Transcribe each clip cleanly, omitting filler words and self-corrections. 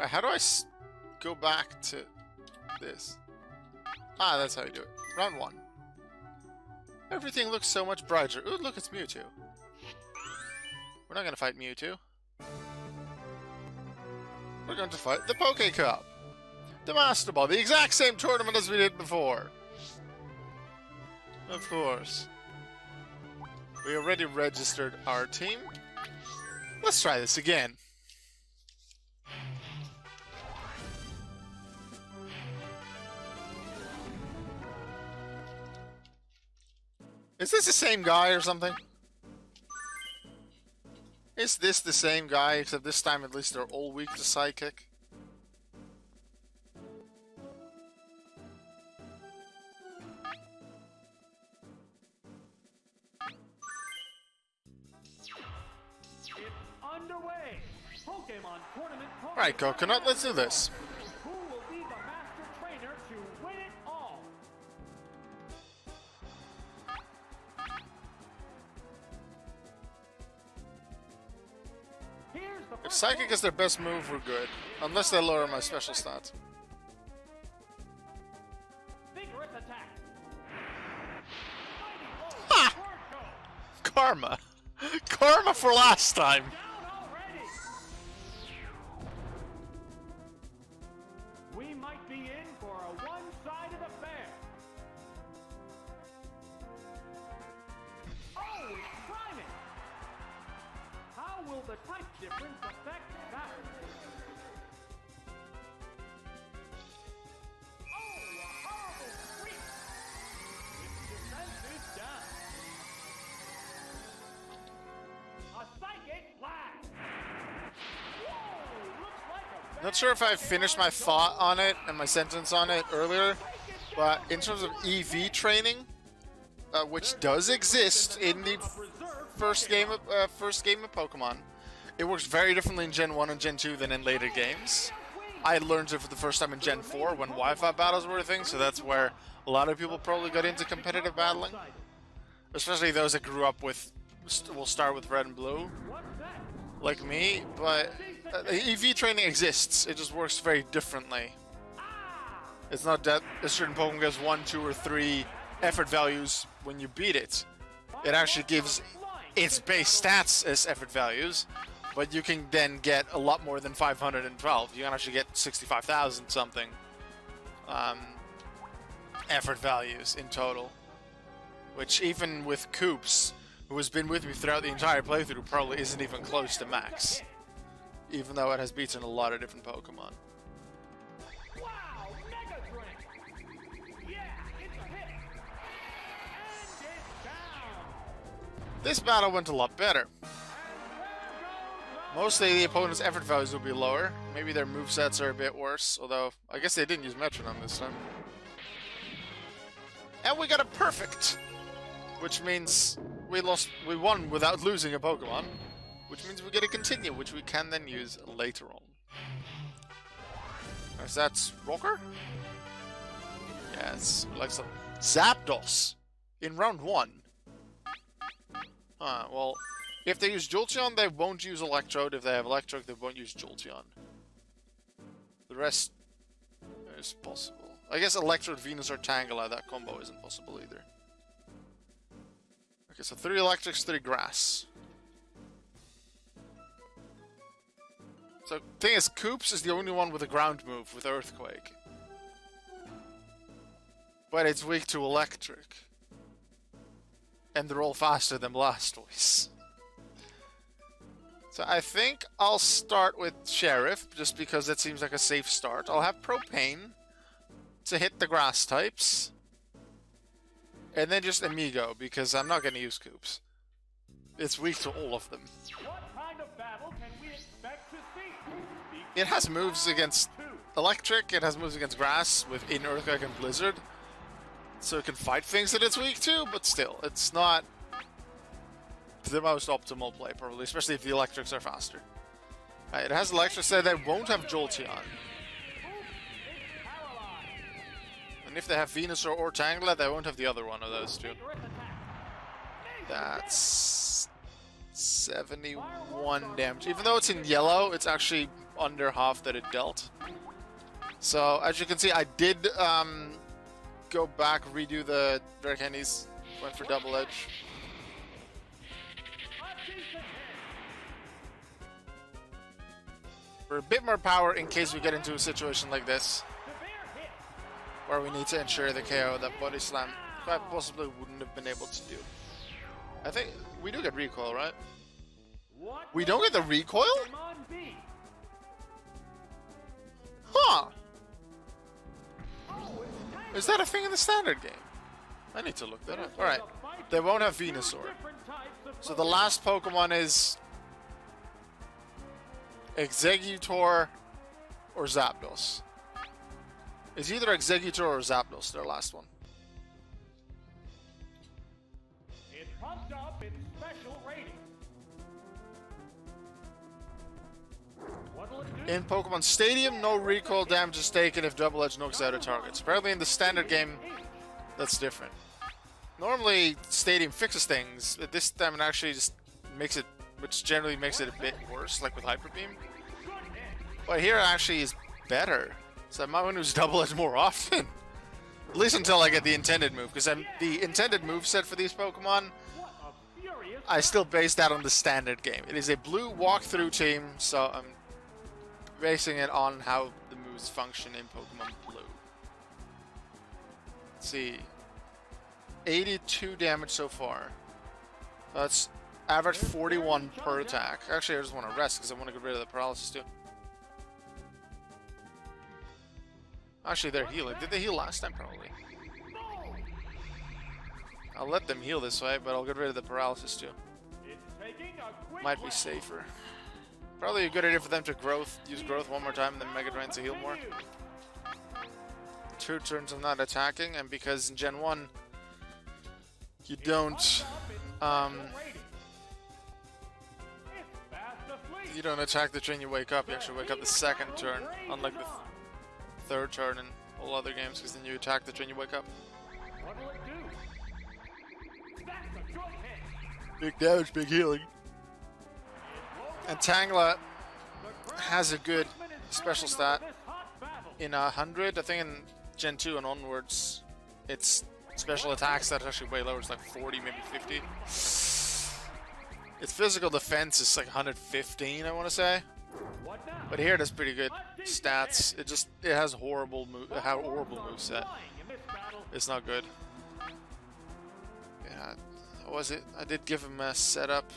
How do I go back to this? Ah, that's how you do it. Round 1. Everything looks so much brighter. Ooh, look, it's Mewtwo. We're not going to fight Mewtwo. We're going to fight the Poké Cup. The Master Ball. The exact same tournament as we did before. Of course. We already registered our team. Let's try this again. Is this the same guy or something? Is this the same guy, except this time at least they're all weak to Psychic? Underway. Pokemon tournament. Alright, Coconut, let's do this. Who will be the master trainer to win it all? Here's the If Psychic is their best move, we're good. Unless they lower my special stat. vigorous attack. Ha! Karma. Karma for last time. Down already. We might be in for a one-sided affair. Oh, it's priming. How will the type difference affect that? Oh, a horrible squeak. Its defense is down. A psychic blast. Whoa, looks like a Not sure if I finished my thought on it and my sentence on it earlier, but in terms of EV training, which does exist in the first game of Pokemon, it works very differently in Gen 1 and Gen 2 than in later games. I learned it for the first time in Gen 4 when Wi-Fi battles were a thing, so that's where a lot of people probably got into competitive battling, especially those that grew up with. We'll start with Red and Blue, like me, but EV training exists, it just works very differently. It's not that a certain Pokemon gets 1, 2, or 3 effort values when you beat it. It actually gives its base stats as effort values, but you can then get a lot more than 512. You can actually get 65,000 something effort values in total, which even with Coops, who has been with me throughout the entire playthrough, probably isn't even close to max, even though it has beaten a lot of different Pokemon. wow, Mega Drink. Yeah, it's a hit. And it's down. This battle went a lot better. Mostly the opponent's effort values will be lower. Maybe their movesets are a bit worse, although I guess they didn't use Metronome this time. And we got a perfect, which means we won without losing a Pokemon, which means we get a continue, which we can then use later on. Is that Rocker? Yes, like some Zapdos in round 1. Well, if they use Jolteon, they won't use Electrode. If they have Electric, they won't use Jolteon. The rest is possible. I guess Electrode, Venus, or Tangela, that combo isn't possible either. Okay, so 3 Electrics, 3 Grass. So, thing is, Coops is the only one with a ground move with Earthquake. But it's weak to Electric. And they're all faster than Blastoise. So I think I'll start with Sheriff, just because that seems like a safe start. I'll have Propane to hit the grass types. And then just Amigo, because I'm not going to use Coops. It's weak to all of them. What kind of battle can we expect to see? It has moves against Electric, it has moves against Grass with Earthquake and Blizzard. So it can fight things that it's weak to, but still, it's not the most optimal play, probably, especially if the Electrics are faster. It has Electric, so they won't have Jolteon. And if they have Venus or Tangela, they won't have the other one of those two. That's 71 damage. Even though it's in yellow, it's actually under half that it dealt. So as you can see, I did go back, redo the rare candies, went for double edge. For a bit more power in case we get into a situation like this, where we need to ensure the KO that Body Slam quite possibly wouldn't have been able to do. I think we do get recoil, right? We don't get the recoil? Huh. Is that a thing in the standard game? I need to look that up. Alright. They won't have Venusaur. So the last Pokemon is Exeggutor or Zapdos. It's either Exeggutor or Zapdos, their last one. It pumped up its special rating. What'll it do? In Pokemon Stadium, no recoil damage is taken if double edge knocks out a target. Apparently in the standard game, that's different. Normally, Stadium fixes things, but this time it actually just makes it, which generally makes it a bit worse, like with Hyper Beam. But here it actually is better. So I might want to use double edge more often. At least until I get the intended move, because the intended move set for these Pokemon, I still base that on the standard game. It is a blue walkthrough team, so I'm basing it on how the moves function in Pokemon Blue. Let's see. 82 damage so far. That's average 41 per attack. Actually, I just want to rest because I want to get rid of the paralysis too. Actually, they're healing. Did they heal last time? Probably. I'll let them heal this way, but I'll get rid of the paralysis too. Might be safer. Probably a good idea for them to use growth one more time and then Mega Drain to heal more. 2 turns of not attacking, and because in Gen 1 you don't attack the turn you wake up, you actually wake up the second turn, unlike the third turn in all other games, because then you attack the turn you wake up. Big damage, big healing. And Tangela has a good special stat. In 100, I think in Gen 2 and onwards, its special attacks that's actually way lower. It's like 40, maybe 50. Its physical defense is like 115, I want to say. But here it has pretty good stats. It has horrible moveset. It's not good. Yeah, what was it? I did give him a setup.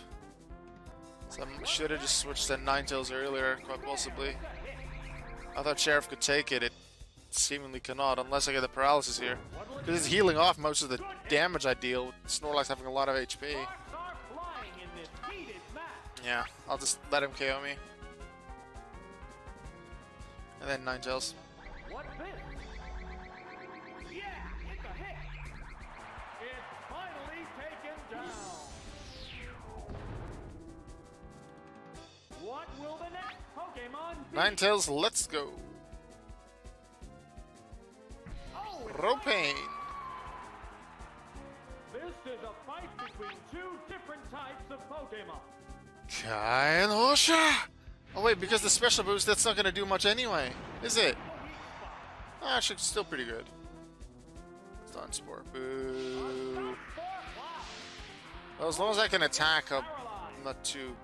So I should have just switched to Ninetales earlier, quite possibly. I thought Sheriff could take it. It seemingly cannot, unless I get the paralysis here. Because it's healing off most of the damage I deal. Snorlax having a lot of HP. Yeah, I'll just let him KO me. And then Ninetales. What's this? Yeah, it's a hit. It's finally taken down. What will the next Pokemon be? Ninetales, let's go. Oh, it's Propane. This is a fight between 2 different types of Pokemon. Kai and Hosha! Oh wait, because the special boost, that's not going to do much anyway, is it? Actually, it's still pretty good. Stun Spore. Boo. Well, as long as I can attack, I'm not too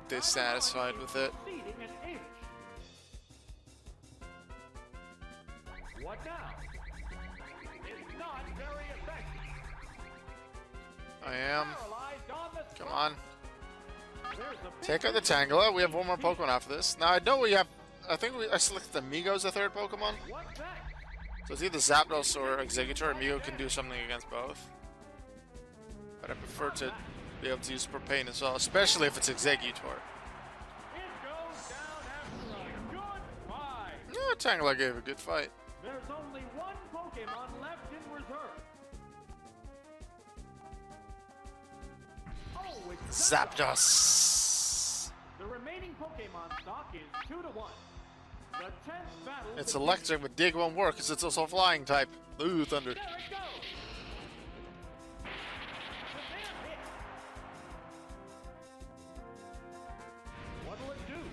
dissatisfied with it. What now? It's not very effective. I am. Paralyzed on the Come on. There's a Take out the Tangela. We have one more Pokemon after this. Now, I know we have... I think I selected Amigo as the third Pokemon. What's that? So it's either Zapdos or Exeggutor. Amigo can do something against both. But I prefer to be able to use Propane as well, especially if it's Exeggutor. It goes down after a good fight. Yeah, Tangela gave a good fight. There's only one Pokemon left in reserve. Oh, it's Zapdos. The remaining Pokemon stock is 2-1. The 10th battle. It's electric, but Dig won't work because it's also a flying type. Ooh, Thunder. There it goes. Severe hit. What'll it do?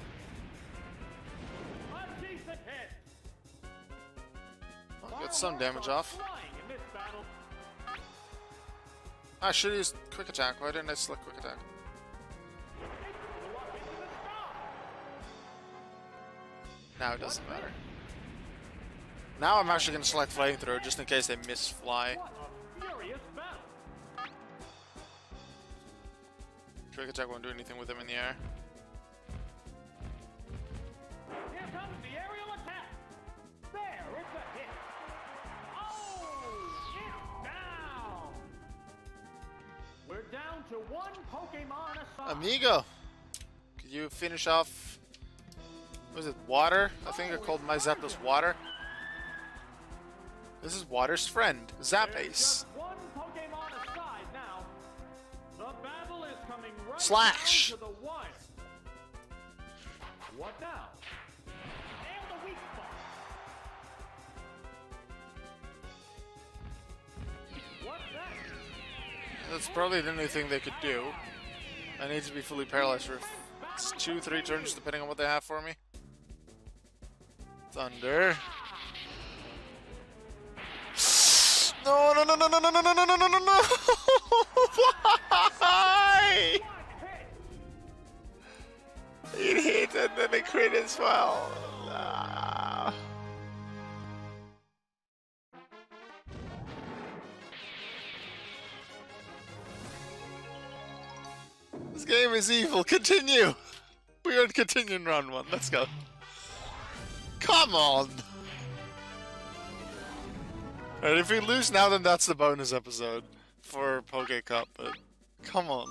some damage off. Flying in this battle. I should use quick attack. Why didn't I select quick attack? It flew up into the sky. Now it doesn't matter. Now I'm actually going to select flamethrower just in case they miss fly. What a furious battle. Quick attack won't do anything with him in the air. Here comes the aerial attack. There, it's a hit. Oh, it's down. We're down to one Pokemon aside. Amigo! Could you finish off... Was it water? I think I called my Zapdos water. This is water's friend, There's Zapace. just one Pokemon aside now. The battle is coming right Slash. down to the wire. What now? Nail the weak spot. What's that? That's probably the only thing they could do. I need to be fully paralyzed for 2-3 turns depending on what they have for me. Thunder. No, no, no, no, no, no, no, no, no, no, no, no, no! Why? It hit and then it crit as well. Ah. This game is evil. Continue. We are continuing round 1. Let's go. Come on. Alright, if we lose now, then that's the bonus episode for Poké Cup, but come on.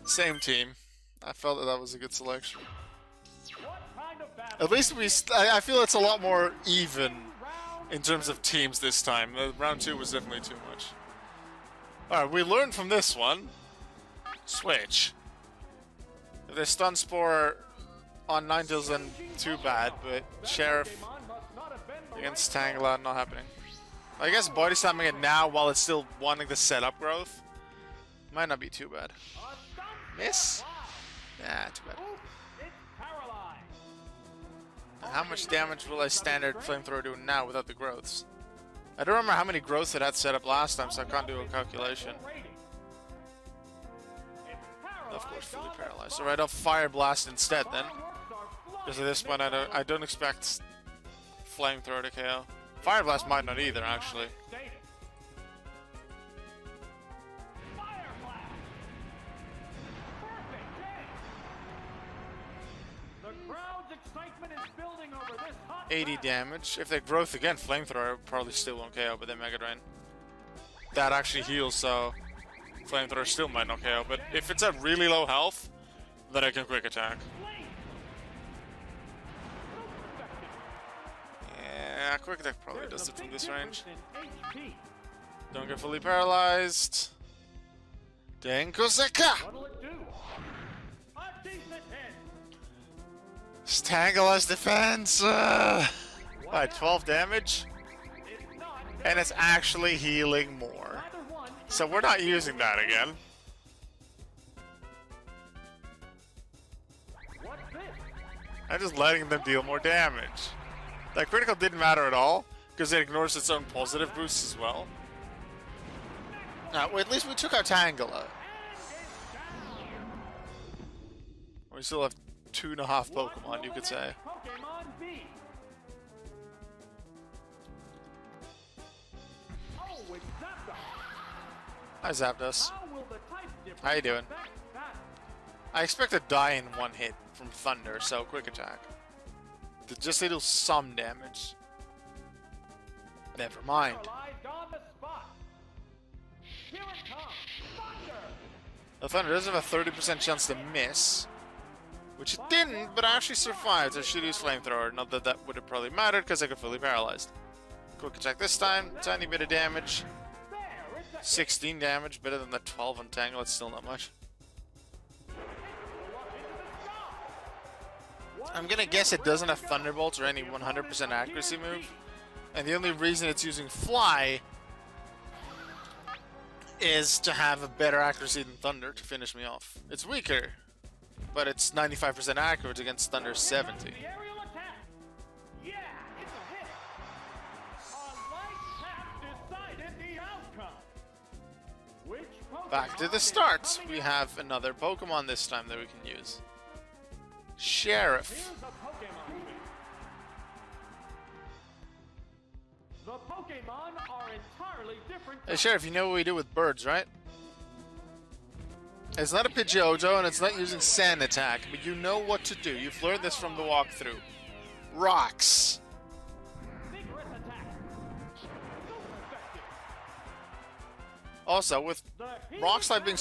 Same team. I felt that that was a good selection. What kind of battle? At least I feel it's a lot more even in terms of teams this time. Round 2 was definitely too much. Alright, we learned from this one. Switch. If they stun Spore on Ninetales, then too bad, but Sheriff against Tangela, not happening. I guess body slamming it now while it's still wanting to set up growth might not be too bad. Miss? Nah, too bad. And how much damage will a standard flamethrower do now without the growths? I don't remember how many growths it had set up last time, so I can't do a calculation. Of course, fully paralyzed. Alright, I'll Fire Blast instead then. Because at this point, I don't expect Flamethrower to KO. Fire Blast might not either, actually. Fire blast. Perfect day. The crowd's excitement is building over this hot 80 battle. damage. If they growth again, Flamethrower probably still won't KO, but then Mega Drain. That actually heals, so Flamethrower still might not KO. But if it's at really low health, then I can quick attack. Yeah, quick attack probably does it from this range. Don't get fully paralyzed. Denkoseka! What'll it do? A decent hit. Tangela's defense! Alright, 12 damage. It's not And it's actually healing more. either one. So we're not using that again. What's this? I'm just letting them deal more damage. That critical didn't matter at all, because it ignores its own positive boosts as well. Now, at least we took out Tangela. We still have 2.5 Pokemon, you could say. Pokemon B. Oh, it's Zapdos. Hi, Zapdos. How will the type difference How you doing? affect that? I expect to die in one hit from Thunder, so quick attack. Just to do some damage. Never mind. Paralyzed on the spot. Here it comes. Thunder. The Thunder does have a 30% chance to miss, which it didn't, but I actually survived. I should use Flamethrower. Not that that would have probably mattered, because I got fully paralyzed. Quick attack this time. Tiny bit of damage. There, it's a 16 damage, better than the 12 on Tangle. It's still not much. I'm gonna guess it doesn't have Thunderbolts or any 100% accuracy move. And the only reason it's using Fly is to have a better accuracy than Thunder to finish me off. It's weaker, but it's 95% accurate against Thunder's 70. The aerial attack. Back to the start. We have another Pokemon this time that we can use. Sheriff. Here's a Pokémon movie. The Pokémon are entirely different. Hey, Sheriff, you know what we do with birds, right? It's not a Pidgeotto and it's not using Sand Attack, but you know what to do. You've learned this from the walkthrough. Rocks. Vigorous attack. Super effective. Also, with Rock Slide being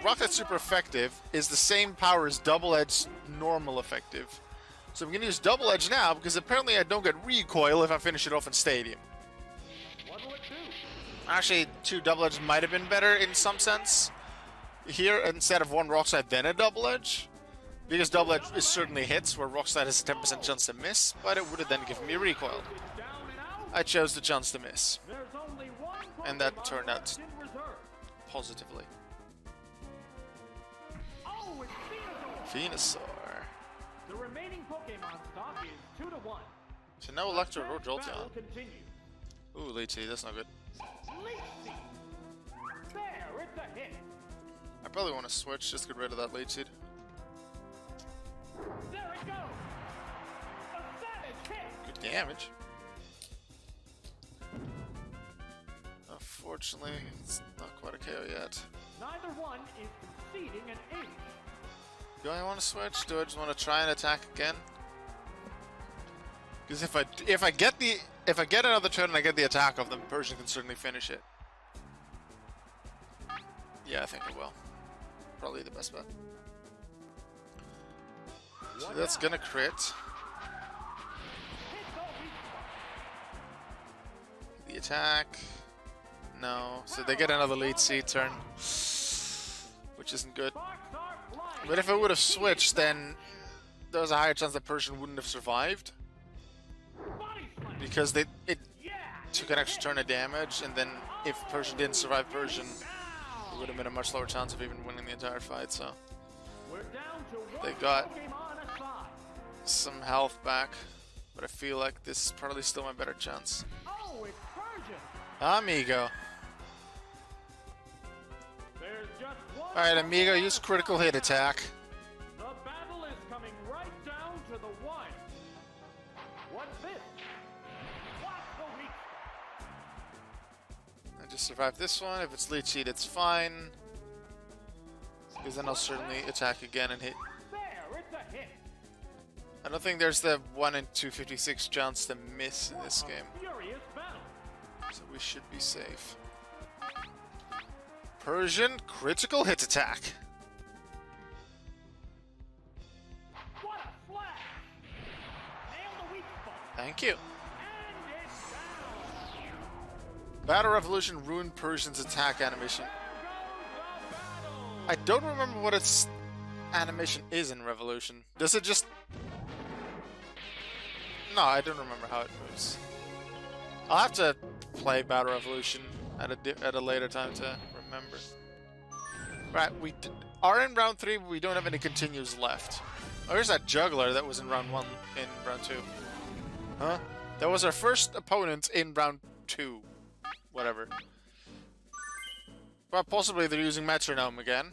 Rock Slide super effective is the same power as Double Edge normal effective. So I'm gonna use Double Edge now because apparently I don't get recoil if I finish it off in Stadium. What will it do? Actually, 2 Double Edge might have been better in some sense. Here, instead of 1 Rock Slide, then a Double Edge. Because Double Edge is certainly hits, where Rock Slide has a 10% chance to miss, but it would have then given me recoil. Down and out. I chose the chance to miss, There's only one and that Pokémon turned out left in reserve. positively. Oh, it's Venusaur. Venusaur. The remaining Pokémon stock is 2-1. So now Electro or Battle Jolteon. continues. Ooh, Leech Seed, that's not good. Leech Seed. There, it's a hit. I probably want to switch, just get rid of that Leech Seed. There it goes. A savage hit. Good damage. Unfortunately, it's not quite a KO yet. Neither one is conceding an inch. Do I want to switch? Do I just want to try and attack again? Because if I get another turn and I get the attack of them, Persian can certainly finish it. Yeah, I think it will. Probably the best bet. So that's gonna crit. Hit the weak spot. The attack. No. So they get another Leech Seed turn. Which isn't good. Sparks are flying. But if I would have switched, then there was a higher chance that Persian wouldn't have survived. Body slam. Because it Yeah. took an extra turn of damage, and then if Persian didn't survive Persian, it would have been a much lower chance of even winning the entire fight, so We're down to one they got Pokémon aside. some health back. But I feel like this is probably still my better chance. Oh, it's Persian. Amigo. There's just one. Alright, Amigo, use critical hit attack. The battle is coming right down to the wire. What's this? What's the weak spot? I just survived this one. If it's Leech Seed, it's fine. Because then I'll certainly attack again and hit. There, it's a hit. I don't think there's the 1 in 256 chance to miss in this game. Furious battle. So we should be safe. Persian critical hit attack. What a slash! Nail the weak spot. Thank you. And it's down. Battle Revolution ruined Persian's attack animation. There goes the battle. I don't remember what its animation is in Revolution. Does it just... No, I don't remember how it moves. I'll have to play Battle Revolution at a later time to remember. Right, we are in round 3, but we don't have any continues left. Oh, here's that juggler that was in round 1 in round 2. Huh? That was our first opponent in round 2. Whatever. Well, possibly they're using Metronome again.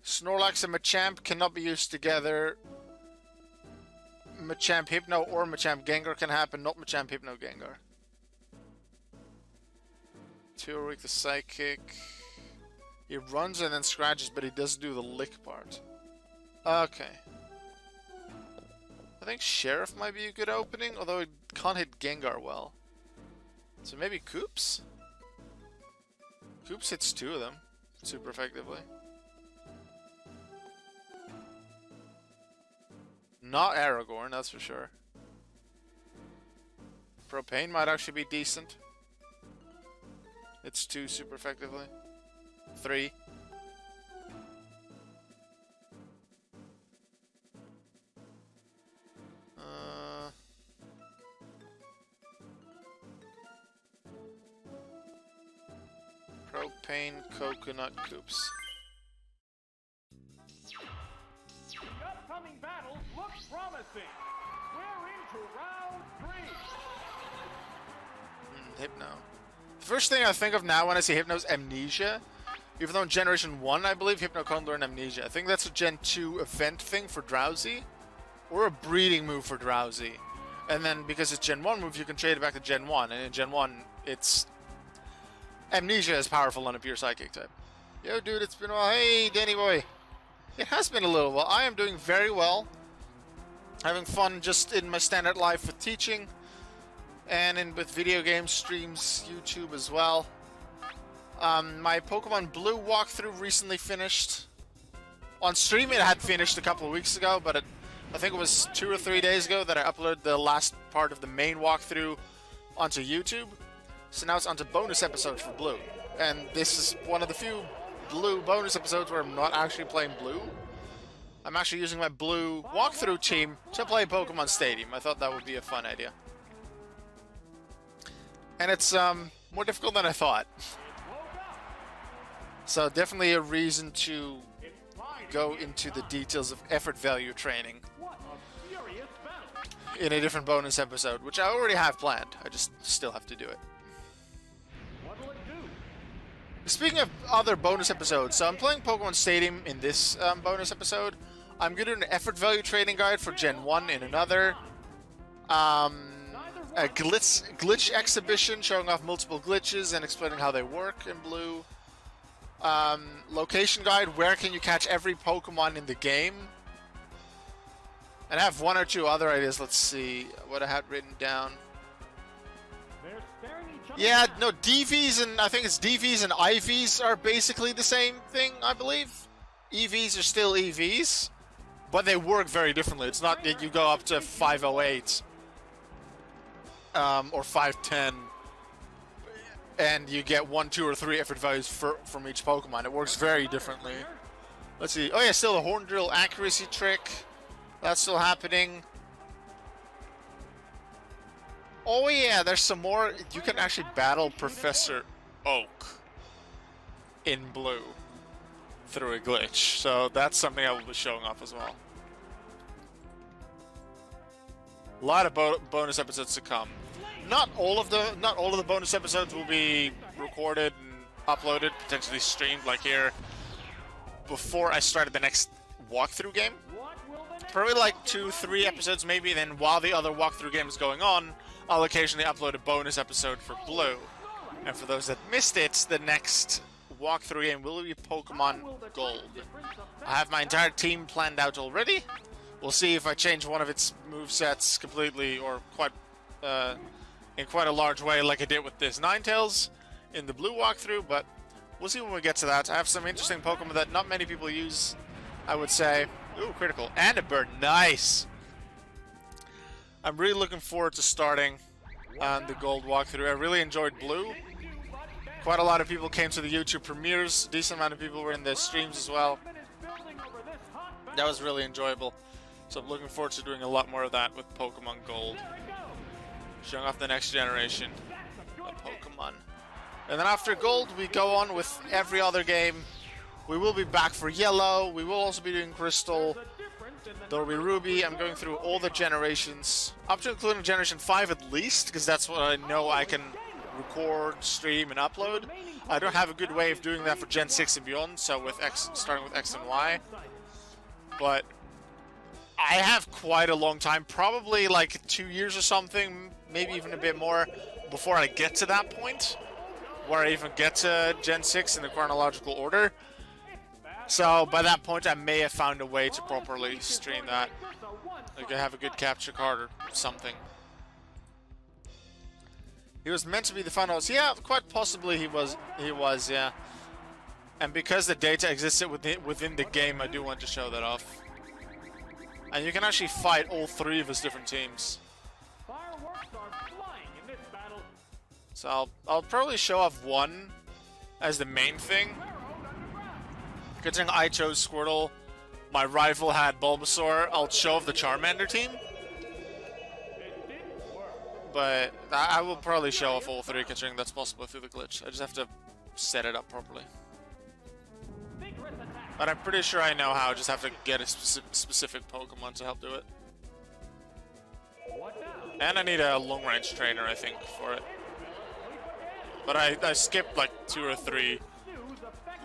Snorlax and Machamp cannot be used together. Machamp Hypno or Machamp Gengar can happen, not Machamp Hypno Gengar. Teoric the Psychic. He runs and then scratches, but he doesn't do the lick part. Okay. I think Sheriff might be a good opening, although it can't hit Gengar well. So maybe Koops? Koops hits 2 of them super effectively. Not Aragorn, that's for sure. Propane might actually be decent. It's 2 super effectively. 3. Propane, Coconut, Koops. The upcoming battles look promising. We're into round 3. Hypno. The first thing I think of now when I see Hypno is Amnesia. Even though in Generation 1, I believe, Hypno can't learn Amnesia. I think that's a Gen 2 event thing for Drowsy. Or a breeding move for Drowsy. And then, because it's Gen 1 move, you can trade it back to Gen 1. And in Gen 1, it's... Amnesia is powerful on a pure Psychic type. Yo, dude, it's been a while. Hey, Danny boy. It has been a little while. I am doing very well. Having fun just in my standard life with teaching. And with video games, streams, YouTube as well. My Pokemon Blue walkthrough recently finished. On stream it had finished a couple of weeks ago, but I think it was 2 or 3 days ago that I uploaded the last part of the main walkthrough onto YouTube. So now it's onto bonus episodes for Blue. And this is one of the few Blue bonus episodes where I'm not actually playing Blue. I'm actually using my Blue walkthrough team to play Pokémon Stadium. I thought that would be a fun idea. And it's more difficult than I thought. So definitely a reason to go into the details of effort value training in a different bonus episode, which I already have planned. I just still have to do it. Speaking of other bonus episodes, so I'm playing Pokemon Stadium in this bonus episode. I'm going to do an effort value training guide for Gen 1 in another. A glitch exhibition showing off multiple glitches and explaining how they work in Blue. Location guide, where can you catch every Pokemon in the game? And I have 1 or 2 other ideas. Let's see what I had written down. Yeah, no, DVs and I think it's DVs and IVs are basically the same thing, I believe. EVs are still EVs, but they work very differently. It's not that you go up to 508 or 510 and you get 1, 2, or 3 effort values from each Pokemon. It works very differently. Let's see. Oh yeah, still the Horn Drill accuracy trick. That's still happening. Oh yeah, there's some more. You can actually battle Professor Oak in Blue through a glitch. So that's something I will be showing off as well. A lot of bonus episodes to come. Not all of the bonus episodes will be recorded and uploaded, potentially streamed like here before I started the next walkthrough game. Probably like 2, 3 episodes maybe, then while the other walkthrough game is going on, I'll occasionally upload a bonus episode for Blue. And for those that missed it, the next walkthrough game will be Pokemon Gold. I have my entire team planned out already. We'll see if I change one of its movesets completely or in quite a large way like I did with this Ninetales in the Blue walkthrough, but we'll see when we get to that. I have some interesting Pokemon that not many people use, I would say. Ooh, critical. And a bird. Nice! I'm really looking forward to starting the Gold walkthrough. I really enjoyed Blue. Quite a lot of people came to the YouTube premieres. A decent amount of people were in the streams as well. That was really enjoyable. So I'm looking forward to doing a lot more of that with Pokemon Gold. Showing off the next generation of Pokemon. And then after Gold, we go on with every other game. We will be back for Yellow. We will also be doing Crystal. There will be Ruby. I'm going through all the generations, up to including Generation 5 at least, because that's what I know I can record, stream, and upload. I don't have a good way of doing that for Gen 6 and beyond, so with starting with X and Y. But I have quite a long time, probably like 2 years or something, maybe even a bit more, before I get to that point, where I even get to Gen 6 in the chronological order. So by that point, I may have found a way to properly stream that. Like I have a good capture card or something. He was meant to be the finalist. Yeah, quite possibly he was, yeah. And because the data existed within the game, I do want to show that off. And you can actually fight all 3 of his different teams. So I'll probably show off one as the main thing. Considering I chose Squirtle, my rival had Bulbasaur, I'll show off the Charmander team. But I will probably show off all 3, considering that's possible through the glitch. I just have to set it up properly. But I'm pretty sure I know how, I just have to get a specific Pokemon to help do it. And I need a long-range trainer, I think, for it. But I skipped like 2 or 3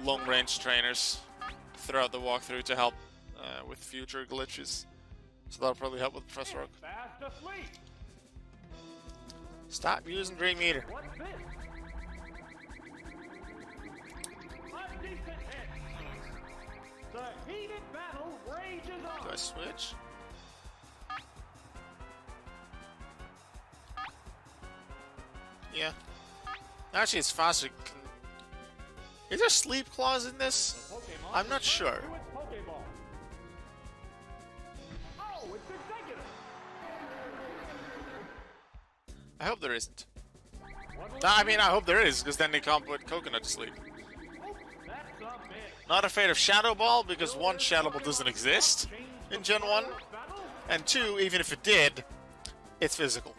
long-range trainers throughout the walkthrough to help with future glitches. So that'll probably help with Professor Oak. Fast asleep. Stop using Dream Eater. What's this? A decent hit. The heated battle rages on. Do I switch? Yeah. Actually, it's faster. Is there sleep clause in this? I'm not sure. Oh, it's executive. I hope there isn't. I mean, I hope there is, because then they can't put Coconut to sleep. That's a miss. Not afraid of Shadow Ball, because 1, Shadow Ball doesn't exist in Gen 1, and 2, even if it did, it's physical.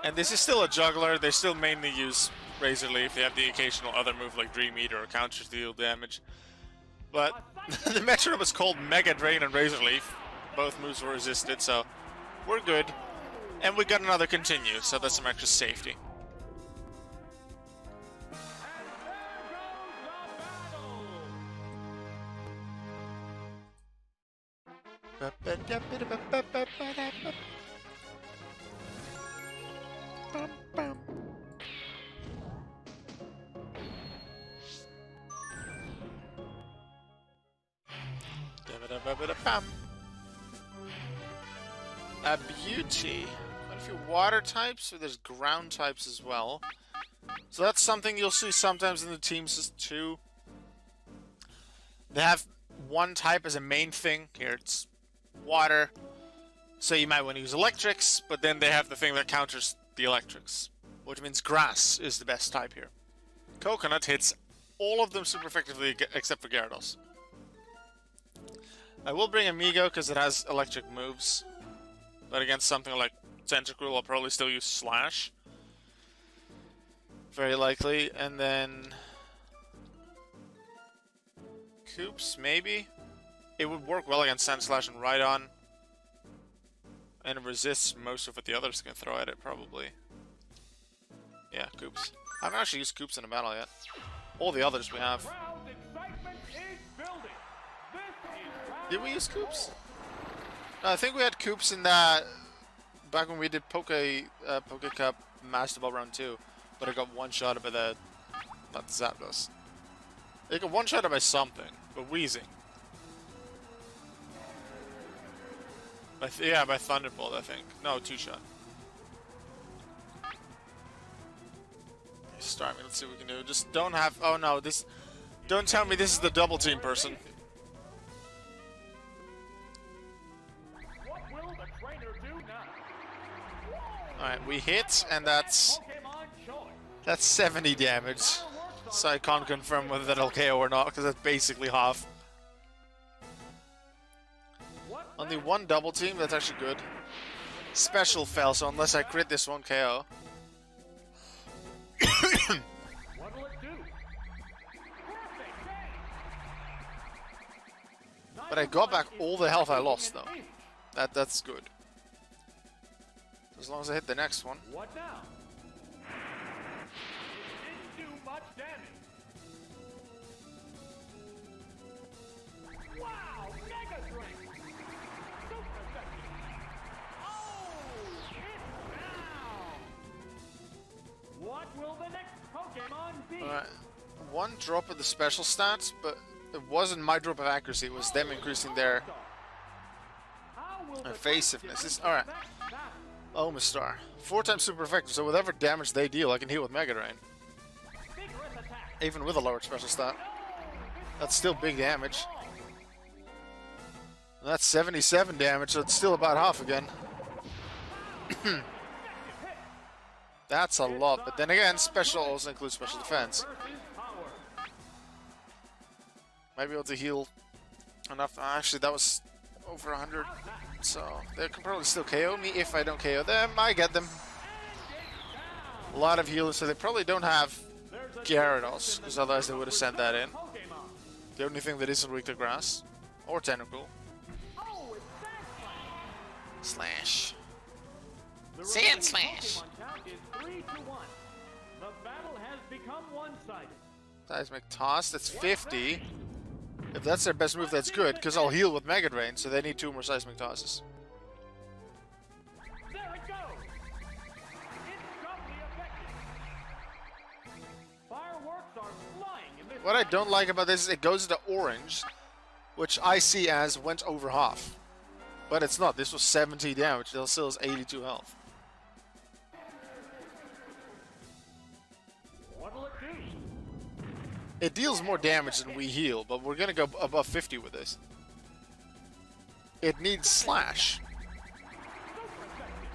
And this is still a juggler, they still mainly use Razor Leaf, they have the occasional other move like Dream Eater or Counter to deal damage. But the metronome is called Mega Drain and Razor Leaf, both moves were resisted, so we're good. And we got another continue, so that's some extra safety. A beauty. Quite a few water types, so there's ground types as well. So that's something you'll see sometimes in the teams too. They have one type as a main thing. Here it's water. So you might want to use electrics, but then they have the thing that counters the electrics, which means grass is the best type here. Coconut hits all of them super effectively except for Gyarados. I will bring Amigo because it has electric moves, but against something like Tentacruel, I'll probably still use Slash. Very likely, and then Koops, maybe? It would work well against Sand Slash and Rhydon. And it resists most of what the others can throw at it, probably. Yeah, Koops. I haven't actually used Koops in a battle yet. All the others we have. Did we use Koops? No, I think we had Koops in that back when we did Poké Cup Master Ball Round 2. But it got one-shotted by the... not the Zapdos. It got one-shotted by something. But Weezing. Yeah, by Thunderbolt, I think. No, two-shot. Start me. Let's see what we can do. Just don't have... oh no, this... don't tell me this is the double team person. What will the trainer do now? Alright, we hit, and that's... that's 70 damage. So I can't confirm whether that'll KO or not, because that's basically half. Only one double team, that's actually good. Special fell, so unless I crit this one KO. What will it do? But I got back all the health I lost though. That's good. As long as I hit the next one. What now? It didn't do much damage. Wow, Mega Drain! Super effective! Oh, it's down! What will the next Pokemon be? Alright. One drop of the special stats, but it wasn't my drop of accuracy, it was them increasing their evasiveness. Alright. Omastar. 4 times super effective, so whatever damage they deal, I can heal with Mega Drain. Even with a lowered special stat. That's still big damage. And that's 77 damage, so it's still about half again. That's a lot, but then again, special also includes special defense. Might be able to heal enough. Actually, that was over 100, so they can probably still KO me if I don't KO them. I get them. A lot of healers, so they probably don't have Gyarados, because otherwise they would have sent that in. The only thing that isn't weak to grass. Or Tentacle. Slash. The Sand remaining Slash. Pokemon count is 3-1. The battle has become one-sided. Seismic Toss, that's 50. If that's their best move, that's good, because I'll heal with Mega Drain, so they need 2 more Seismic Tosses. There it goes. It's doubly effective. Fireworks are flying in this. What I don't like about this is it goes into orange, which I see as went over half. But it's not. This was 70 damage. It still has 82 health. What'll it do? It deals more damage than we heal, but we're going to go above 50 with this. It needs Slash. Super effective.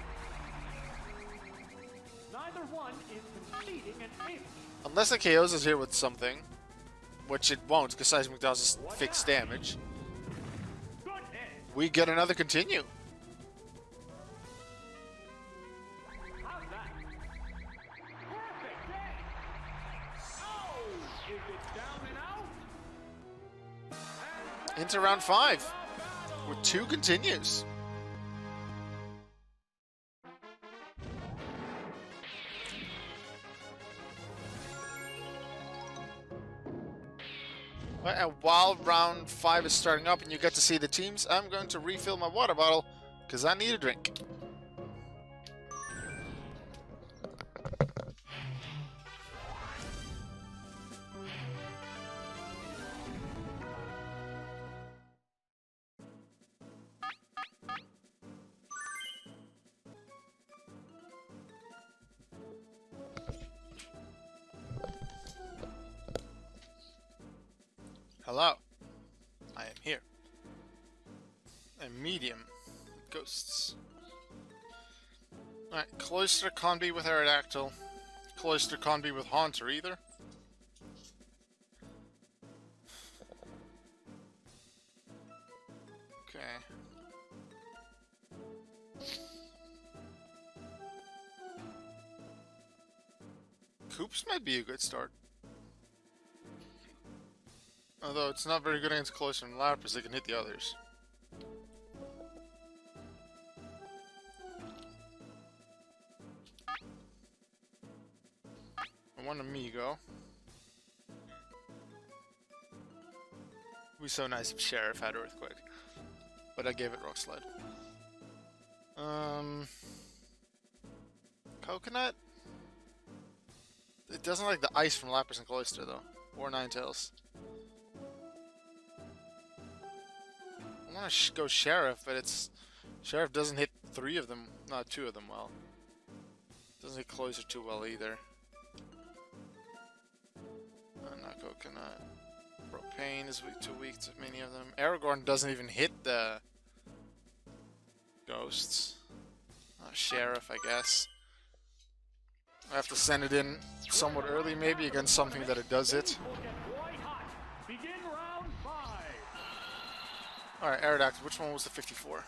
Neither one is conceding an inch. Unless the KOs is here with something, which it won't, because Seismic Toss is fixed damage. Good hit. We get another continue. How's that? Perfect hit. Oh, is it down and out? And Into round 5 battle. with 2 continues. Right, and while round 5 is starting up and you get to see the teams, I'm going to refill my water bottle because I need a drink. Hello. I am here. A medium. Ghosts. Alright, Cloyster can't be with Aerodactyl. Cloyster can't be with Haunter either. Okay. Coops might be a good start. Although it's not very good against Cloyster and Lapras, they can hit the others. I want Amigo. It'd be so nice if Sheriff had Earthquake. But I gave it Rock Slide. Coconut? It doesn't like the ice from Lapras and Cloyster though. Or Ninetales. I want to go Sheriff, but it's... Sheriff doesn't hit 3 of them, not 2 of them well. Doesn't hit Cloyster too well either. Not Coconut. Propane is too weak to many of them. Aragorn doesn't even hit the... Ghosts. Sheriff, I guess. I have to send it in somewhat early, maybe, against something that it does hit. Will get quite hot. Begin round 5. Alright, Aerodactyl, which one was the 54?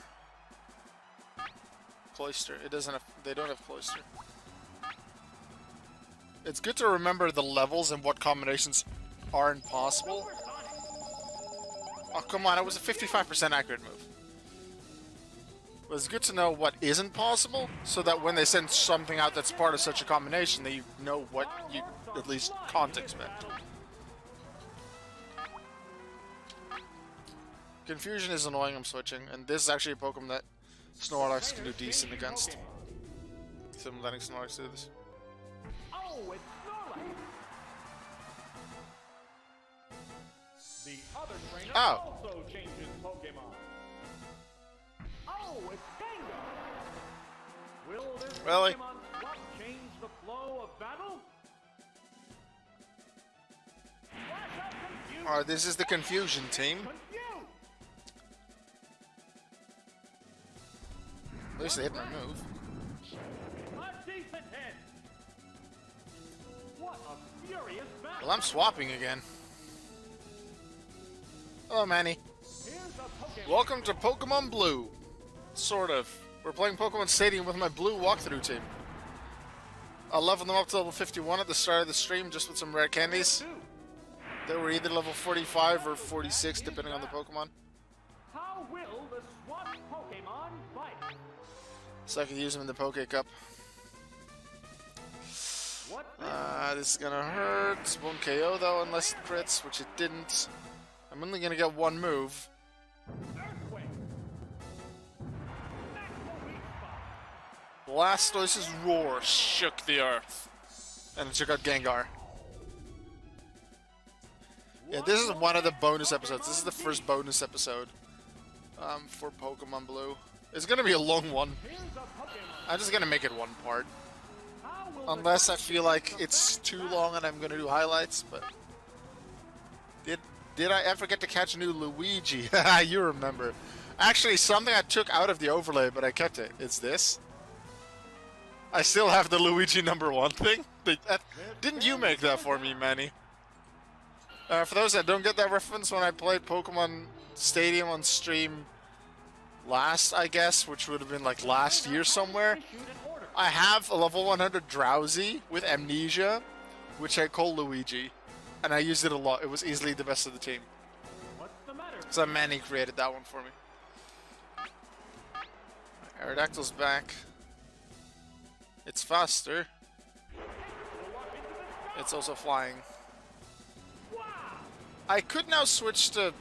Cloyster. It doesn't have... They don't have Cloyster. It's good to remember the levels and what combinations aren't possible. Oh, come on, it was a 55% accurate move. But it's good to know what isn't possible, so that when they send something out that's part of such a combination, that you know what you at least can't expect. Confusion is annoying, I'm switching, and this is actually a Pokemon that Snorlax can do decent against. So I'm letting Snorlax do this. Oh, it's Snorlax. The other trainer also changes Pokemon. Oh, it's Gengar. Will this Really? Pokemon swap change the flow of battle? Flash out Confuse. Alright, this is the Confusion team. Confuse. At least they hit my move. A decent hit. What a furious battle. Well, I'm swapping again. Hello, Manny. Here's a Pokemon. Welcome to Pokémon Blue. Sort of. We're playing Pokémon Stadium with my blue walkthrough team. I'll level them up to level 51 at the start of the stream just with some rare candies. They were either level 45 or 46 depending on the Pokemon. How will the swap Pokemon fight? So I can use him in the Poké Cup. This is gonna hurt. Won't KO though unless it crits, which it didn't. I'm only gonna get one move. Blastoise's roar shook the earth. And it took out Gengar. Yeah, this is one of the bonus episodes. This is the first bonus episode for Pokémon Blue. It's gonna be a long one. I'm just gonna make it one part. Unless I feel like it's too long and I'm gonna do highlights, but... Did I ever get to catch a new Luigi? You remember. Actually, something I took out of the overlay, but I kept it. It's this. I still have the Luigi #1 thing. Didn't you make that for me, Manny? For those that don't get that reference, when I played Pokémon Stadium on stream last, I guess, which would have been like last year somewhere, I have a level 100 Drowsy with Amnesia, which I call Luigi, and I used it a lot. It was easily the best of the team. So Manny created that one for me. Aerodactyl's back. It's faster. It's also flying. I could now switch to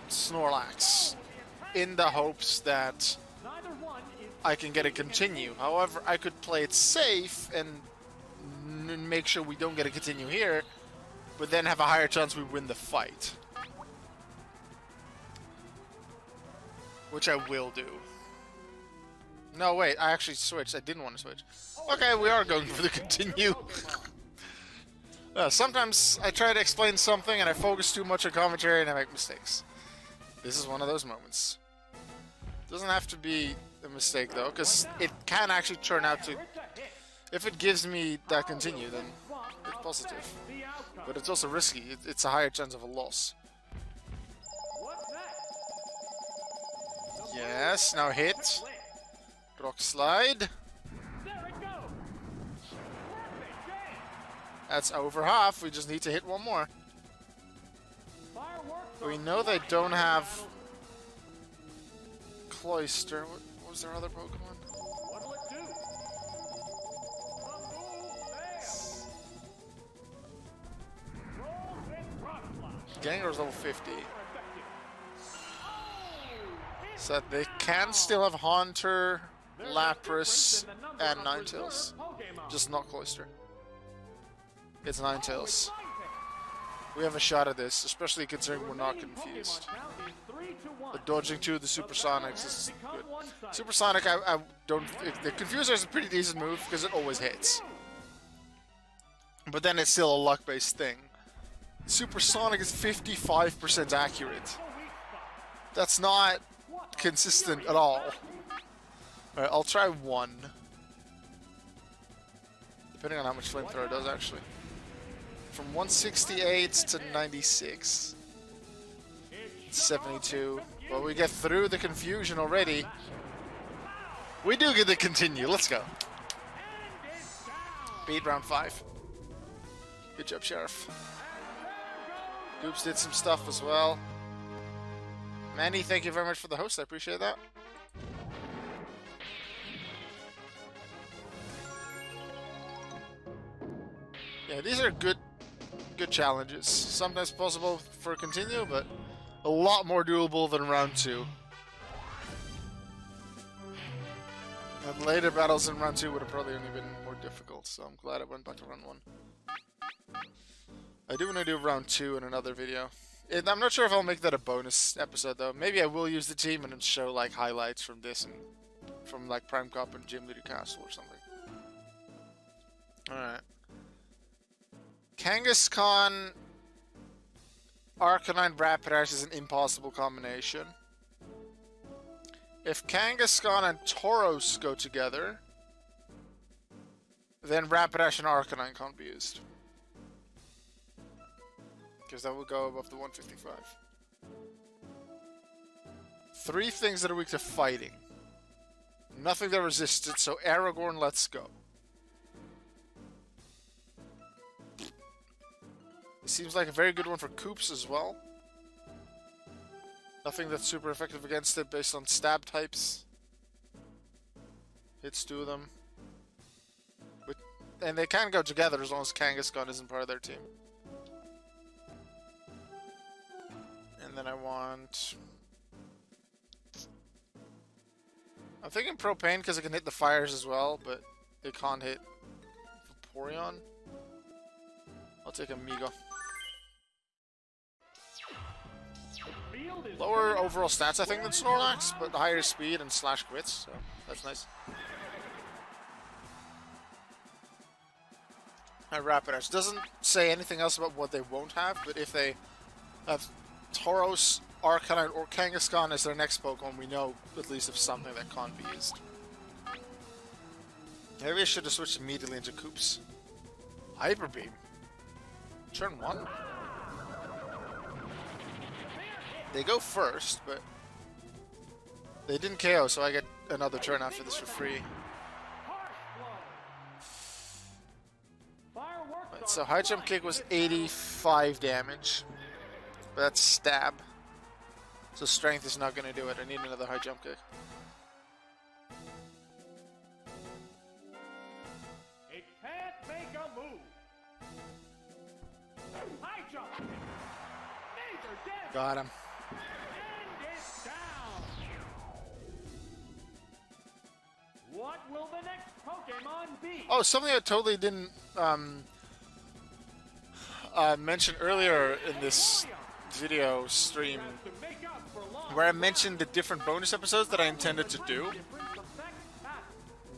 Snorlax in the hopes that I can get a continue. However, I could play it safe and make sure we don't get a continue here, but then have a higher chance we win the fight. Which I will do. No, wait, I actually switched. I didn't want to switch. Okay, we are going for the continue. Sometimes I try to explain something and I focus too much on commentary and I make mistakes. This is one of those moments. Doesn't have to be a mistake though, because it can actually turn out to... If it gives me that continue, then it's positive. But it's also risky. It's a higher chance of a loss. Yes, now hit. Rock slide. That's over half. We just need to hit one more. We know they don't have Cloyster. What was their other Pokemon? Gengar's level 50. So they can still have Haunter, Lapras, and Ninetales. Just not Cloyster. It's Ninetales. We have a shot at this, especially considering we're not confused. But dodging two of the Supersonics is good. Supersonic, I don't... The Confuser is a pretty decent move, because it always hits. But then it's still a luck-based thing. Supersonic is 55% accurate. That's not consistent at all. Alright, I'll try one. Depending on how much Flamethrower does, actually. From 168 to 96. 72. Well, we get through the confusion already. We do get the continue. Let's go. Beat round 5. Good job, Sheriff. Goops did some stuff as well. Manny, thank you very much for the host. I appreciate that. Yeah, these are good challenges. Sometimes possible for a continue, but a lot more doable than round 2. And later battles in round 2 would have probably only been more difficult, so I'm glad I went back to round 1. I do want to do round 2 in another video. I'm not sure if I'll make that a bonus episode though. Maybe I will use the team and then show like highlights from this and from like Prime Cup and Gym Leader Castle or something. Alright. Kangaskhan Arcanine Rapidash is an impossible combination. If Kangaskhan and Tauros go together, then Rapidash and Arcanine can't be used. Because that will go above the 155. 3 things that are weak to fighting. Nothing that resisted, so Aragorn, let's go. It seems like a very good one for Koops as well. Nothing that's super effective against it based on stab types. Hits 2 of them. And they can go together as long as Kangaskhan isn't part of their team. And then I want... I'm thinking Propane because it can hit the fires as well, but it can't hit Vaporeon. I'll take Amigo. Lower overall stats, I think, than Snorlax, but higher speed and slash crits, so that's nice. Rapidash doesn't say anything else about what they won't have, but if they have Tauros, Arcanine, or Kangaskhan as their next Pokemon, we know at least of something that can't be used. Maybe I should have switched immediately into Koops. Hyper Beam. Turn 1. They go first, but they didn't KO, so I get another turn after this for free. Right, so High Jump Kick was 85 damage, but that's Stab. So Strength is not going to do it. I need another High Jump Kick. It can't make a move. High jump. Major damage. Got him. And it's down. What will the next Pokemon be? Oh, something I totally didn't mention earlier in this video stream, where I mentioned the different bonus episodes that I intended to do.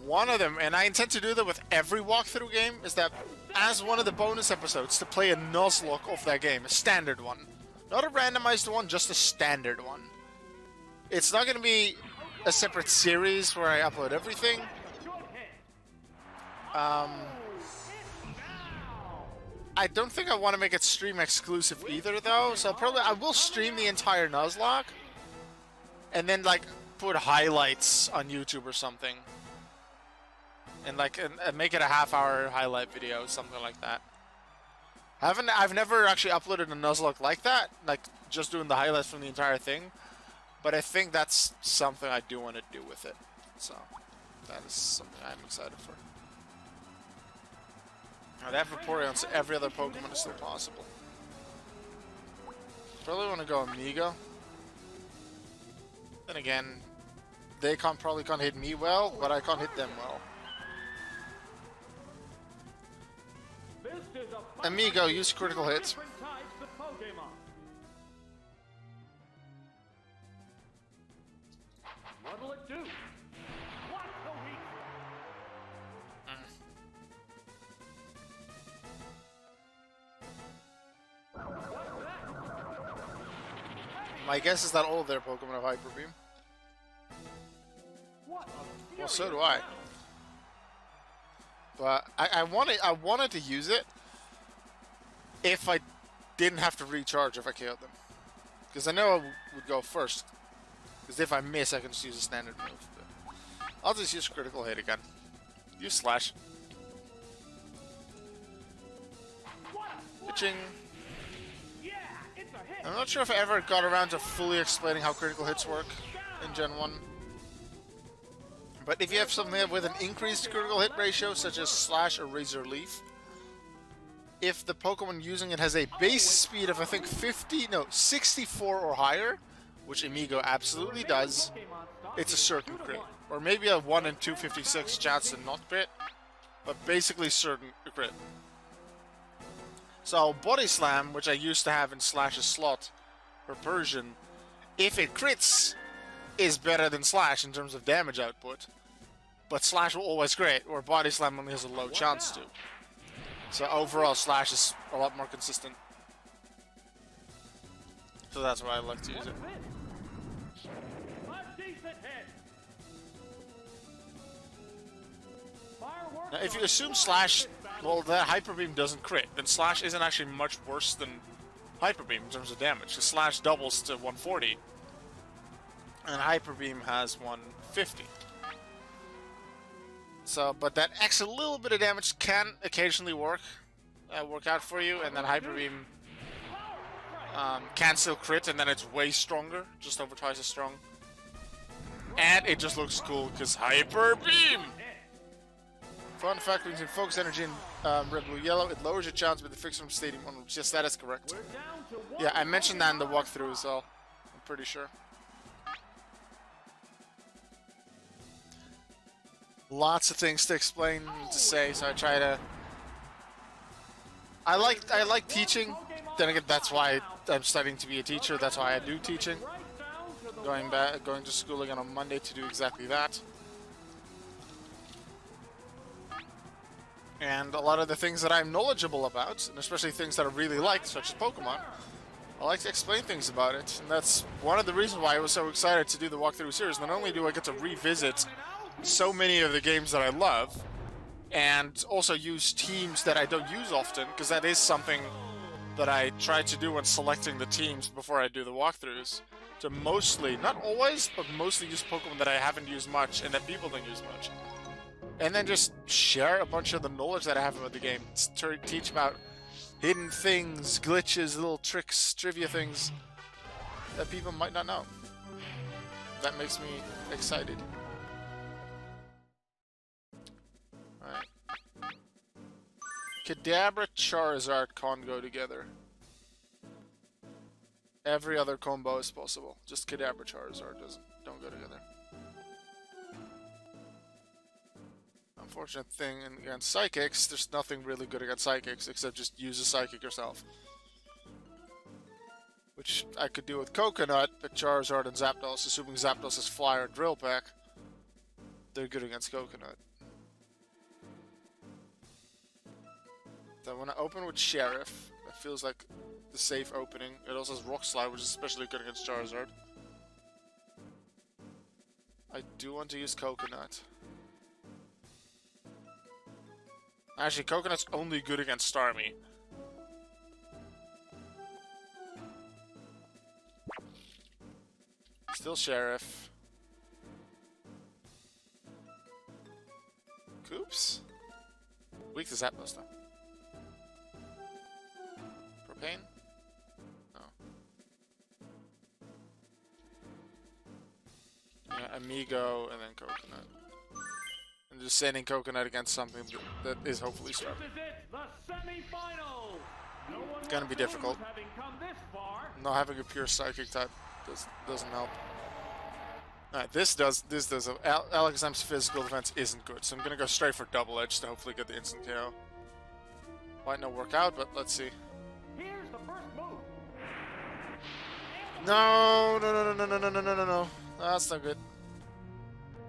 One of them, and I intend to do that with every walkthrough game, is that as one of the bonus episodes to play a Nuzlocke of that game, a standard one. Not a randomized one, just a standard one. It's not going to be a separate series where I upload everything. I don't think I want to make it stream exclusive either, though. So I will stream the entire Nuzlocke, and then like put highlights on YouTube or something, and like make it a half-hour highlight video, something like that. I've never actually uploaded a Nuzlocke like that, like just doing the highlights from the entire thing. But I think that's something I do want to do with it. So that is something I'm excited for. Now they have Vaporeon, so every other Pokemon is still possible. Probably want to go Amigo. Then again, they probably can't hit me well, but I can't hit them well. Amigo, use critical hits. What'll it do? What the weak? My guess is that all of their Pokemon have Hyper Beam. Well, so do I. But I wanted to use it if I didn't have to recharge if I KO'd them. Because I know I would go first. Because if I miss, I can just use a standard move. But I'll just use critical hit again. Use slash. Pitching. I'm not sure if I ever got around to fully explaining how critical hits work in Gen 1. But if you have something with an increased critical hit ratio, such as Slash or Razor Leaf, if the Pokemon using it has a base speed of, I think, 64 or higher, which Amigo absolutely does, it's a certain crit. Or maybe a 1 in 256 chance to not crit, but basically certain crit. So Body Slam, which I used to have in Slash's slot for Persian, if it crits, is better than Slash in terms of damage output. But Slash will always crit, where Body Slam only has a low chance to. So overall, Slash is a lot more consistent. So that's why I like to use it. Now, if you assume Slash, well, that Hyper Beam doesn't crit, then Slash isn't actually much worse than Hyper Beam in terms of damage. Because Slash doubles to 140, and Hyper Beam has 150. So, but that extra little bit of damage can occasionally work out for you, and then Hyper Beam can still crit, and then it's way stronger, just over twice as strong. And it just looks cool because Hyper Beam! Fun fact, when you focus energy in red, blue, yellow, it lowers your chance with the fix from Stadium onwards. Yes, that is correct. Yeah, I mentioned that in the walkthrough as well. I'm pretty sure. Lots of things to explain, to say, so I try to... I like teaching. Then again, that's why I'm studying to be a teacher. That's why I do teaching. Going to school again on Monday to do exactly that. And a lot of the things that I'm knowledgeable about, and especially things that I really like, such as Pokemon, I like to explain things about it. And that's one of the reasons why I was so excited to do the walkthrough series. Not only do I get to revisit so many of the games that I love, and also use teams that I don't use often, because that is something that I try to do when selecting the teams before I do the walkthroughs. To mostly, not always, but mostly use Pokemon that I haven't used much and that people don't use much. And then just share a bunch of the knowledge that I have about the game. Teach about hidden things, glitches, little tricks, trivia things that people might not know. That makes me excited. Alright. Kadabra, Charizard can't go together. Every other combo is possible. Just Kadabra, Charizard don't go together. Unfortunate thing against Psychics, there's nothing really good against Psychics except just use a Psychic yourself. Which I could do with Coconut, but Charizard and Zapdos, assuming Zapdos has Fly or Drill Peck, they're good against Coconut. So I want to open with Sheriff. That feels like the safe opening. It also has Rock Slide, which is especially good against Charizard. I do want to use Coconut. Actually, Coconut's only good against Starmie. Still Sheriff. Coops? Weak to Zapdos, though. Propane? No. Yeah, Amigo, and then Coconut. And just sending Coconut against something that is hopefully Starmie. It's gonna be difficult. Not having a pure Psychic type doesn't help. Alright, this does. Alakazam's physical defense isn't good, so I'm gonna go straight for Double Edge to hopefully get the instant KO. Might not work out, but let's see. No. That's not good.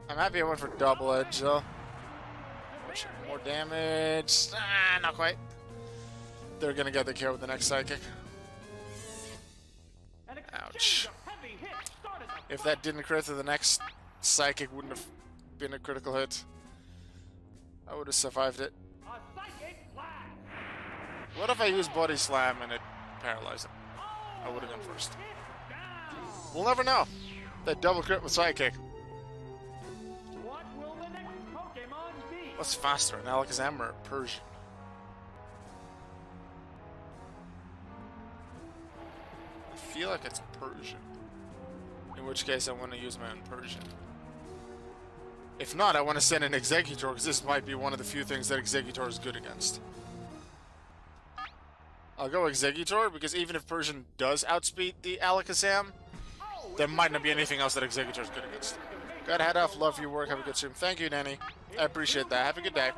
I'm happy I went for Double Edge, though. More damage. Ah, not quite. They're gonna get the KO with the next Psychic. Ouch. If that didn't crit, the next Psychic wouldn't have been a critical hit. I would have survived it. What if I use Body Slam and it paralyzed him? I would have gone first. We'll never know. That double crit with Psychic. What's faster, an Alakazam or a Persian? I feel like it's Persian. In which case I want to use my own Persian. If not, I want to send an Exeggutor, because this might be one of the few things that Exeggutor is good against. I'll go Exeggutor, because even if Persian does outspeed the Alakazam, there might not be anything else that Exeggutor is good against. Gotta head off, love your work, have a good stream. Thank you, Nanny. I appreciate that. Have a good day.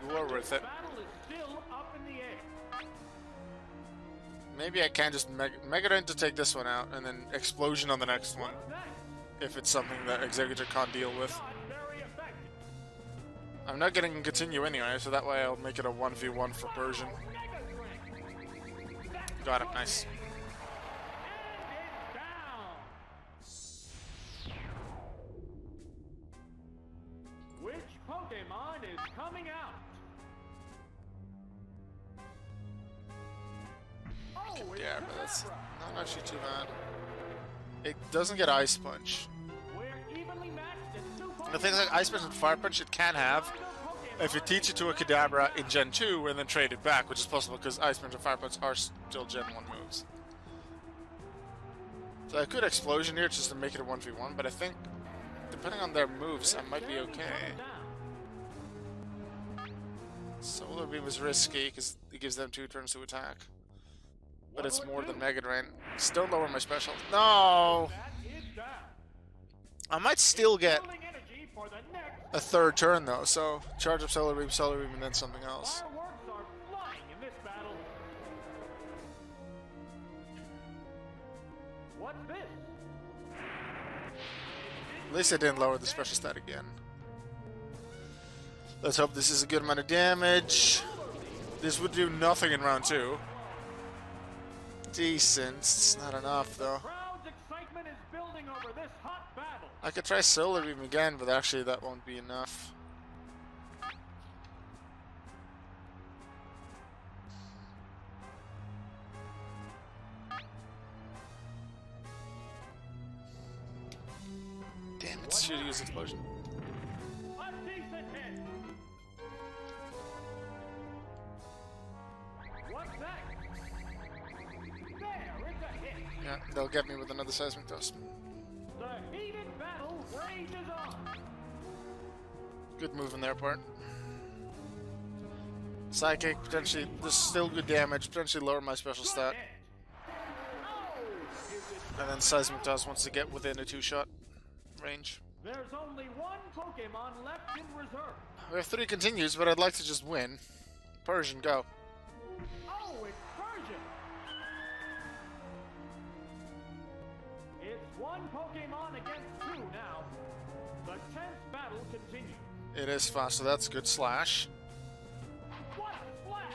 You are worth it. Maybe I can just Megadon to take this one out, and then Explosion on the next one. If it's something that Exeggutor can't deal with. I'm not getting a continue anyway, so that way I'll make it a 1v1 for Persian. Got it, nice. Which Pokemon is coming out? Yeah, but that's not actually too bad. It doesn't get Ice Punch. The things like Ice Punch and Fire Punch it can have if you teach it to a Kadabra in Gen 2 and then trade it back, which is possible because Ice Punch and Fire Punch are still Gen 1 moves. So I could Explosion here just to make it a 1v1, but I think, depending on their moves, I might be okay. Solar Beam is risky because it gives them 2 turns to attack. But it's more than Mega Drain. Still lower my special. No! I might still get a 3rd turn though, so charge up Solar Beam, and then something else. What's this? At least I didn't lower the special stat again. Let's hope this is a good amount of damage. This would do nothing in round 2. Decent. It's not enough though. I could try Solar Beam again, but actually that won't be enough. Damn it, should use Explosion. Yeah, they'll get me with another Seismic Toss. The heated battle rages on. Good move on their part. Psychic, potentially, there's still good damage, potentially lower my special stat. And then Seismic Toss wants to get within a 2-shot range. There's only one Pokemon left in reserve. We have 3 continues, but I'd like to just win. Persian, go. Oh, it's Persian. It's one Pokemon against 2 now. The 10th battle continues. It is fast, so that's good. Slash. What a slash!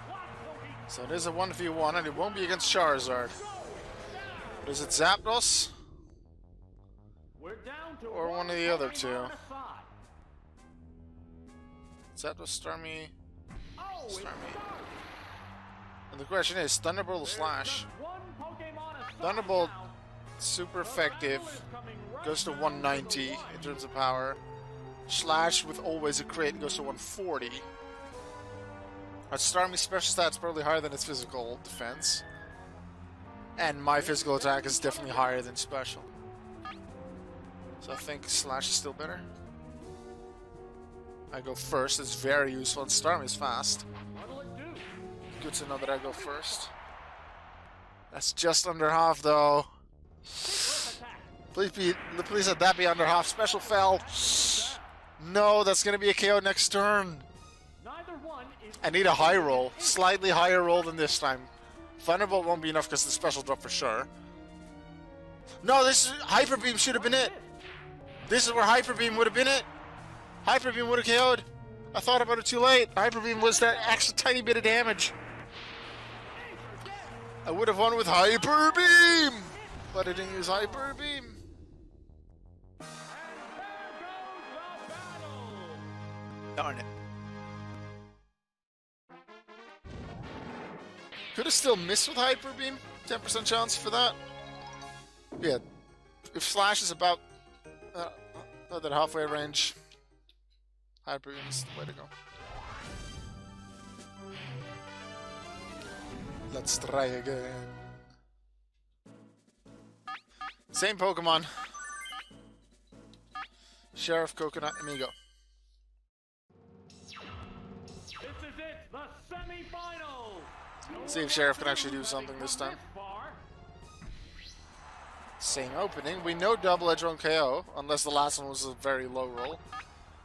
What will he So it is a 1v1, and it won't be against Charizard. But is it Zapdos? We're down to Or one of the other 2? aside. Zapdos, Starmie, Oh, it's Starmie. Starmie. And the question is, Thunderbolt or Slash? One Pokemon aside Thunderbolt, now. super effective, goes to 190 in terms of power. Slash with always a crit goes to 140. But Starmie's special stat's probably higher than its physical defense. And my physical attack is definitely higher than special. So I think Slash is still better. I go first, it's very useful, and Starmie's fast. What'll it do? Good to know that I go first. That's just under half though. Please let that be under half. Special fell. No, that's gonna be a KO next turn. Neither one is I need a high roll. Slightly higher roll than this time. Thunderbolt won't be enough because the special drop for sure. No, this Hyper Beam should have been it. This is where Hyper Beam would have been it. Hyper Beam would have KO'd. I thought about it too late. Hyper Beam was that extra tiny bit of damage. I would have won with Hyper Beam, but I didn't use Hyper Beam. Darn it. Could have still missed with Hyper Beam. 10% chance for that. Yeah, if Slash is about that halfway range, Hyper Beam is the way to go. Let's try again. Same Pokemon. Sheriff, Coconut, Amigo. This is it, the semifinals. See if Sheriff can actually do something this time. Same opening. We know double edge on KO, unless the last one was a very low roll.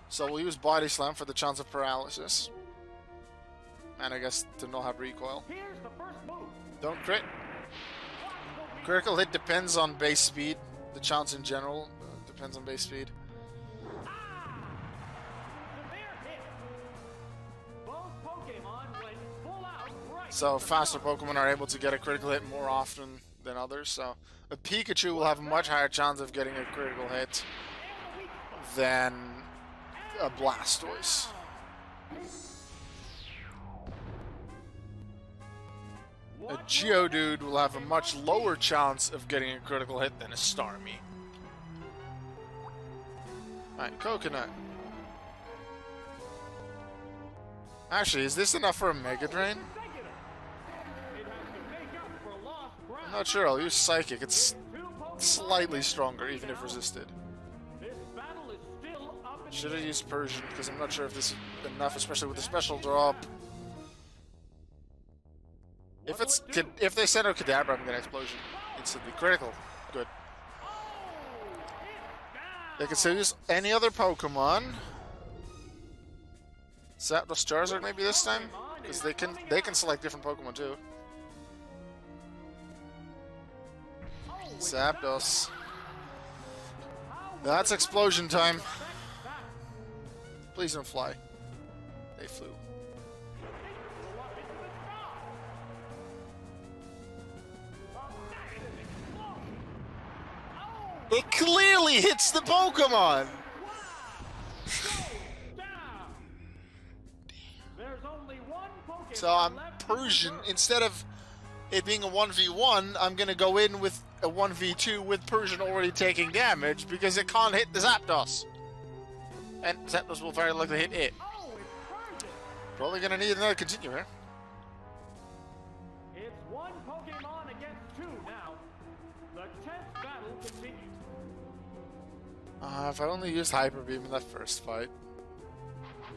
So we'll use Body Slam for the chance of paralysis. And I guess to not have recoil. Here's the first move. Don't crit. Critical hit depends on base speed. The chance in general depends on base speed. Severe hit. Both Pokemon went full out right. So faster Pokemon are able to get a critical hit more often than others. So a Pikachu will have a much higher chance of getting a critical hit than a Blastoise. A Geodude will have a much lower chance of getting a critical hit than a Starmie. Alright, Coconut. Actually, is this enough for a Mega Drain? I'm not sure. I'll use Psychic. It's slightly stronger, even if resisted. This battle is still up in Should have used Persian, because I'm not sure if this is enough, especially with the special drop. If they send out Kadabra, I'm gonna Explosion. Instantly critical. Good. They can still use any other Pokemon. Zapdos, Charizard maybe this time? Because they can select different Pokemon too. Zapdos. That's Explosion time. Please don't fly. They flew. It clearly hits the Pokemon! So I'm Persian. Instead of it being a 1v1, I'm gonna go in with a 1v2 with Persian already taking damage because it can't hit the Zapdos. And Zapdos will very likely hit it. Probably gonna need another continue here. It's one Pokemon against two now. The tenth battle continues. If I only used Hyper Beam in that first fight.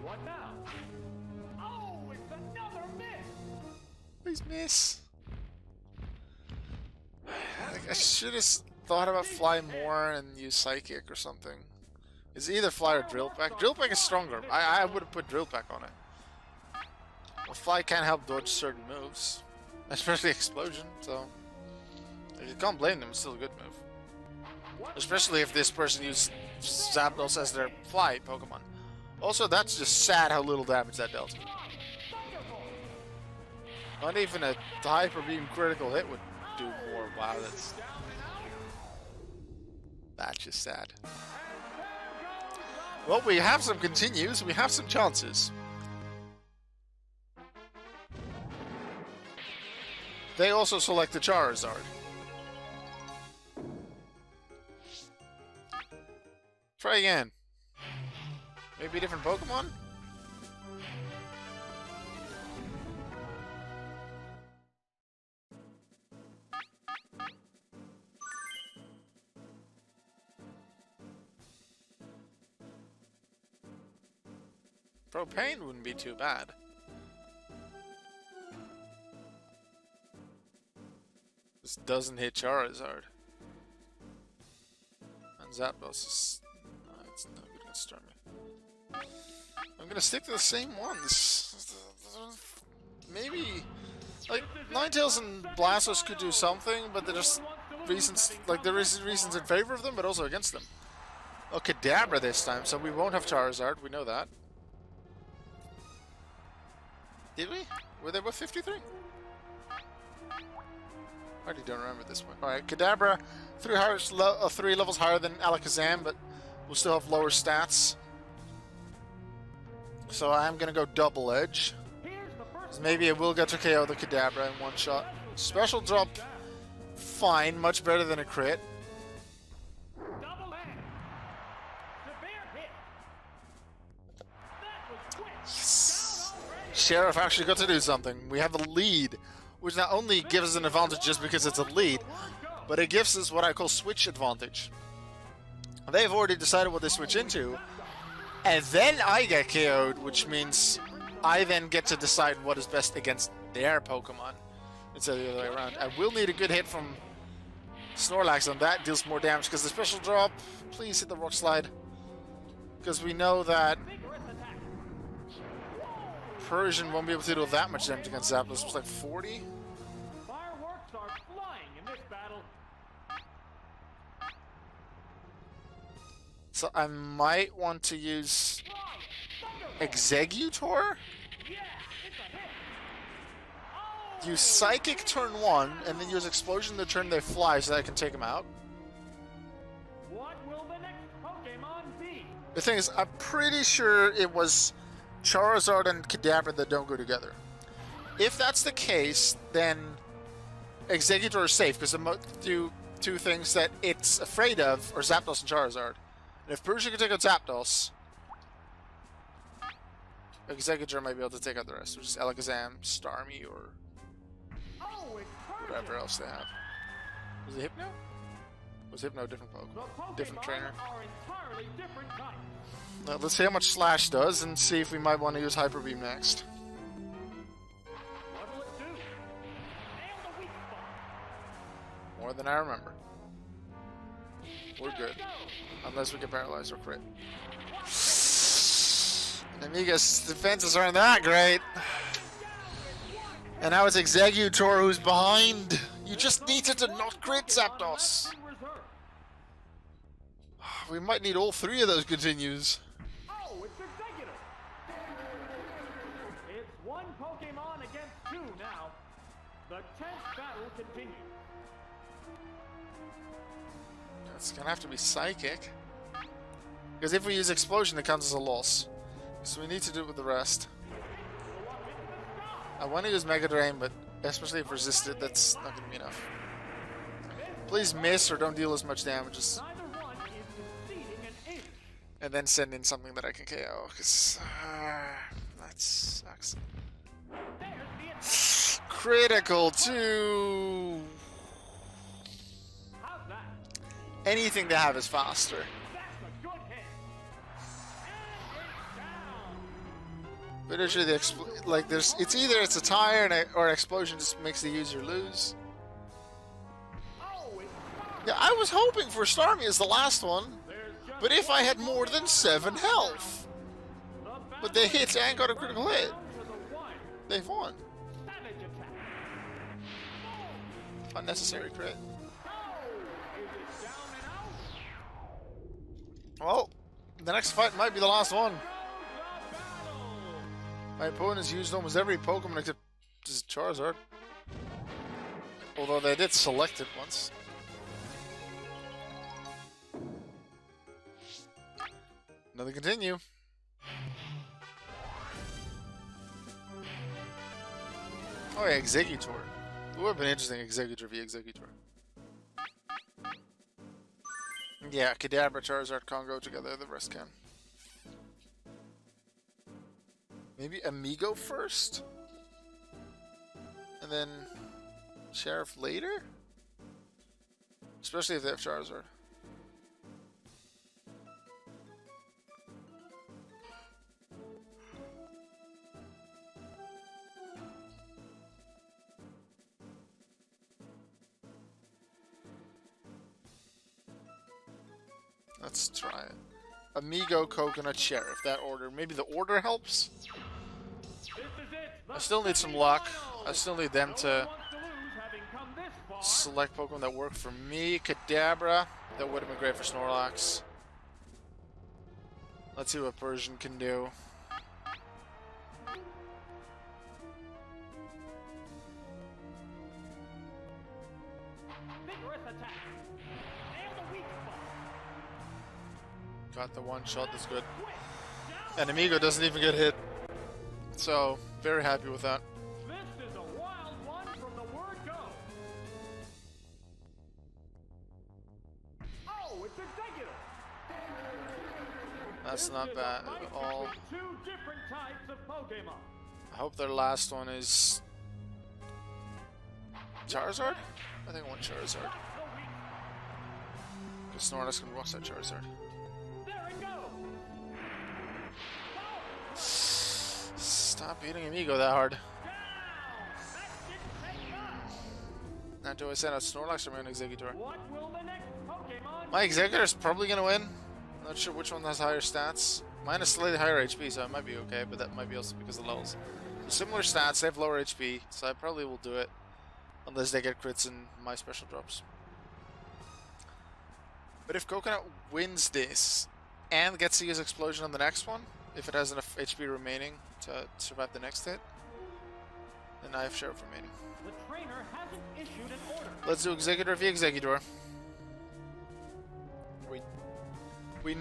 What now? Oh, it's another miss. Please miss. Like, I should have thought about Fly more and use Psychic or something. It's either Fly or Drill Peck. Drill Peck is stronger. I would have put Drill Peck on it. Well, Fly can't help dodge certain moves, especially Explosion. So you can't blame them. It's still a good move, especially if this person used Zapdos as their Fly Pokemon. Also, that's just sad how little damage that dealt. Not even a Hyper Beam critical hit would do more. Wow, that's just sad. Well, we have some continues, we have some chances. They also select the Charizard. Try again. Maybe a different Pokemon? Propane wouldn't be too bad. This doesn't hit Charizard. And Zapdos is... it's not good against Starmie. I'm gonna stick to the same ones. Maybe... like, Ninetales and Blastoise could do something, but they're just reasons... like, there is reasons in favor of them, but also against them. Oh, Kadabra this time, so we won't have Charizard, we know that. Did we? Were they with 53? I already don't remember this one. Alright, Kadabra, 3 levels higher than Alakazam, but we'll still have lower stats. So I'm gonna go Double Edge. Maybe it will get to KO the Kadabra in one shot. Special drop, fine, much better than a crit. Sheriff actually got to do something. We have a lead, which not only gives us an advantage just because it's a lead, but it gives us what I call switch advantage. They've already decided what they switch into, and then I get KO'd, which means I then get to decide what is best against their Pokemon instead of the other way around. I will need a good hit from Snorlax, and that deals more damage because the special drop, please hit the Rock Slide, because we know that Persian won't be able to do that much damage against Zapdos. It was like 40? Fireworks are flying in this battle. So I might want to use Exeggutor? Use Psychic turn 1, and then use Explosion the turn they fly so that I can take them out. What will the next Pokemon be? The thing is, I'm pretty sure it was Charizard and Kadabra that don't go together. If that's the case, then Exeggutor is safe, because the two things that it's afraid of are Zapdos and Charizard. And if Persian can take out Zapdos, Exeggutor might be able to take out the rest, which is Alakazam, Starmie, or whatever else they have. Was it Hypno? Was Hypno a different The Pokemon? Pokémon Different trainer. are entirely different types. Let's see how much Slash does and see if we might want to use Hyper Beam next. What'll it do? Nail the weak spot. More than I remember. We're There good. it goes. Unless we get paralyzed or crit. Amiga's defenses aren't that great. And now it's Exeggutor who's behind. You just needed to not crit Zapdos. In reserve. We might need all three of those continues. Oh, it's Exeggutor. It's one Pokemon against two now. The tense battle continues. It's gonna have to be Psychic. Because if we use Explosion, it counts as a loss. So we need to do it with the rest. I want to use Mega Drain, but especially if resisted, that's not gonna be enough. Please miss or don't deal as much damage Neither one is conceding an inch. and then send in something that I can KO, because that sucks. There's the attack. Critical too. How's that? Anything to have is faster. That's a good hit. And it's down. But usually it's either it's a tire and or explosion just makes the user lose. Oh, it's Yeah, I was hoping for Starmie as the last one, There's just but if I had more than 7 health, the but they hit and got a critical hit, down to the wire. they've won. Savage attack. Unnecessary crit. Oh, is it down and out? Well, the next fight might be the last one. Goes the battle. My opponent has used almost every Pokemon except just Charizard. Although they did select it once. Another continue. Oh yeah, Exeggutor. It would have been interesting, Exeggutor v Exeggutor. Yeah, Kadabra, Charizard can't go together, the rest can. Maybe Amigo first? And then Sheriff later? Especially if they have Charizard. Let's try it. Amigo, Coconut, Sheriff. That order. Maybe the order helps? This is it. I still need some luck. I still need them to select Pokemon that work for me. Kadabra. That would have been great for Snorlax. Let's see what Persian can do. Vigorous attack. Nail the weak spot. Got the one shot, that's good. Quick. Down. And Amigo doesn't even get hit. So, very happy with that. This is a wild one from the word go. Oh, it's Exeggutor. That's This not is a bad fight at all. between two different types of Pokemon. I hope their last one is Charizard? I think I want Charizard. Got the weak Because Snorlax can watch that Charizard. spot. There it goes. Oh, Stop beating Amigo that hard. down. That didn't take much. Now, do I send out Snorlax or my Exeggutor? What will the next Pokemon My do? Exeggutor's probably gonna win. Not sure which one has higher stats. Mine is slightly higher HP, so it might be okay, but that might be also because of levels. So similar stats, they have lower HP, so I probably will do it. Unless they get crits in my special drops. But if Coconut wins this and gets to use Explosion on the next one, if it has enough HP remaining to survive the next hit, then I have Sheriff remaining. The trainer hasn't issued an order. Let's do Exeggutor v Exeggutor. We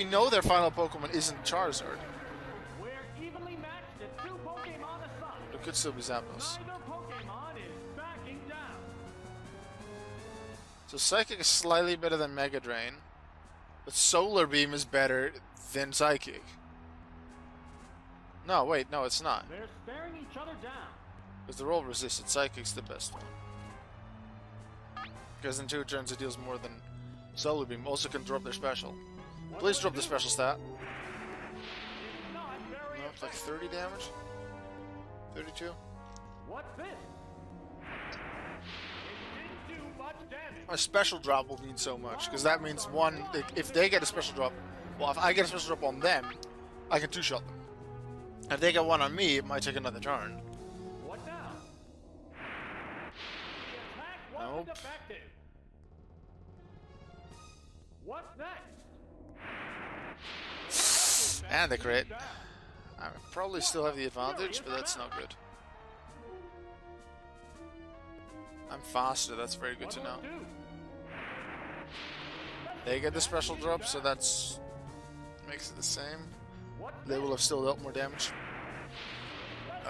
know their final Pokemon isn't Charizard. We're evenly matched at two Pokemon aside. It could still be Zapdos. Neither Pokemon is backing down. So Psychic is slightly better than Mega Drain, but Solar Beam is better than Psychic. No, wait, no, it's not. They're staring each other down. Because they're all resisted. Psychic's the best one. Because in 2 turns it deals more than Solar Beam. Also can drop their special. Please drop the special stat. No, it's like 30 damage? 32? What's this? It didn't do much damage. A special drop will mean so much, because that means one, if they get a special drop, well, if I get a special drop on them, I can 2-shot them. If they get one on me, it might take another turn. What now? The attack wasn't Nope. effective. What's next? And they crit. I probably still have the advantage, but that's not good. I'm faster, that's very good to know. They get the special drop, so that's makes it the same. They will have still dealt more damage.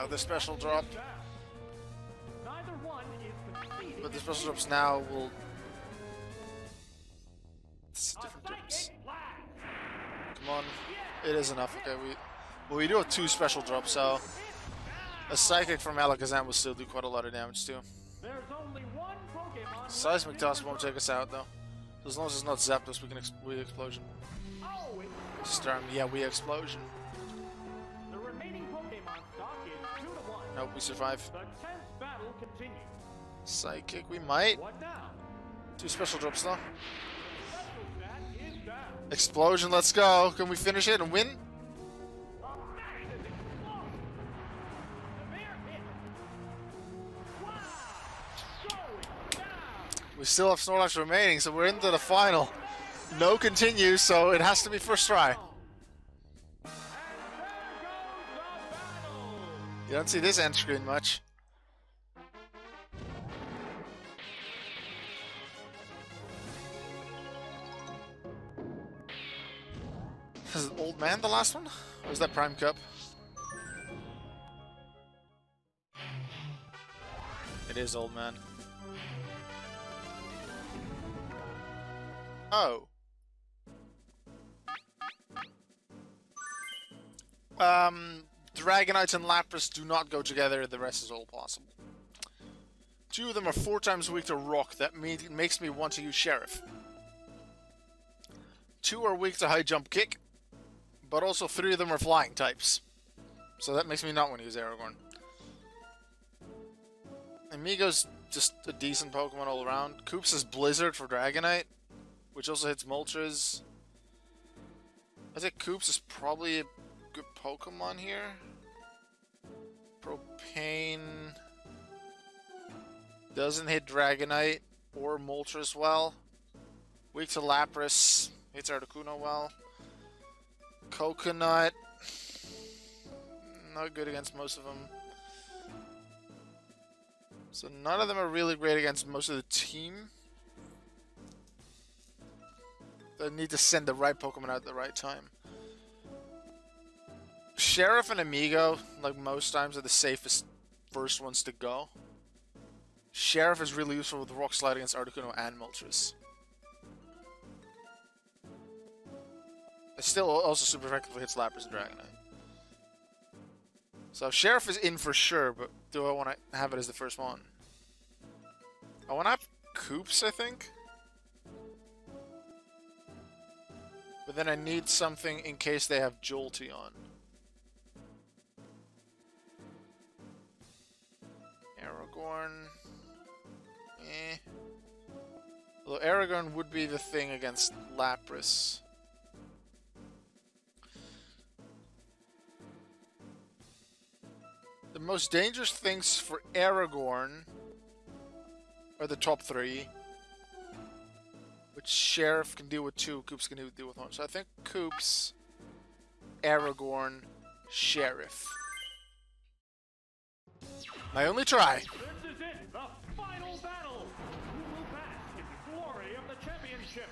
The special drop. Neither one is conceding. But the special drops now will... It's different drops. Come on. It is enough. Okay, we do have 2 special drops, so... A Psychic from Alakazam will still do quite a lot of damage too. There's only one Pokemon. Seismic Toss won't take us out though. So as long as it's not Zapdos, we can we Explosion. Oh, it's Storm, yeah, we Explosion. the remaining Pokemon stock is 2-1. Nope, we survive. The 10th battle continues. Psychic, we might. What now? 2 special drops though. Special stat is down. Explosion, let's go. Can we finish it and win? A massive explosion. Severe hit. Wow! Going down. We still have Snorlax remaining, so we're into the final. No continue, so it has to be first try. And there goes the battle. You don't see this end screen much. Is it Old Man the last one? Or is that Prime Cup? It is Old Man. Oh. Dragonite and Lapras do not go together, the rest is all possible. 2 of them are 4 times weak to Rock, that makes me want to use Sheriff. 2 are weak to High Jump Kick, but also 3 of them are Flying types. So that makes me not want to use Aragorn. Amigo's just a decent Pokemon all around. Koops is Blizzard for Dragonite, which also hits Moltres. I think Koops is probably a good Pokemon here. Propane doesn't hit Dragonite or Moltres well. Weak to Lapras, hits Articuno well. Coconut, not good against most of them. So none of them are really great against most of the team. They need to send the right Pokemon out at the right time. Sheriff and Amigo, like most times, are the safest first ones to go. Sheriff is really useful with Rock Slide against Articuno and Moltres. It still also super effectively hits Lapras and Dragonite. So Sheriff is in for sure, but do I want to have it as the first one? I want to have Koops, I think. But then I need something in case they have Jolteon. Aragorn. Eh. Although Aragorn would be the thing against Lapras. The most dangerous things for Aragorn are the top 3. Which Sheriff can deal with 2, Koops can deal with 1. So I think Koops, Aragorn, Sheriff. My only try. This is it, the final battle. Who will bask in the glory of the championship?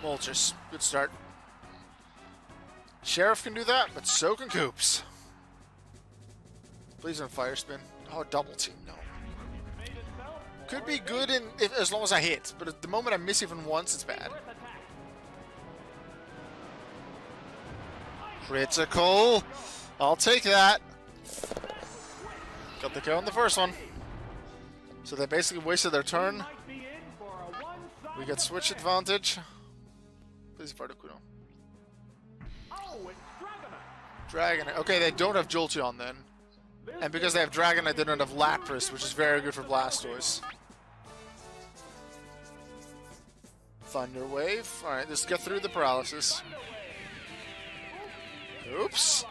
Moltres, good start. Sheriff can do that, but so can Koops. Please don't Fire Spin. Oh, double team, no. Made itself Could be good as long as I hit, but at the moment I miss even once, it's bad. worth attack. Critical. I'll take that. Got the kill on the first one. So they basically wasted their turn. Might be in for a We get switch advantage. Please, Articuno. Oh, it's Dragonite. Okay, they don't have Jolteon then. And because they have Dragonite, they don't have Lapras, which is very good for Blastoise. Thunder Wave. Alright, let's get through the paralysis. Oops.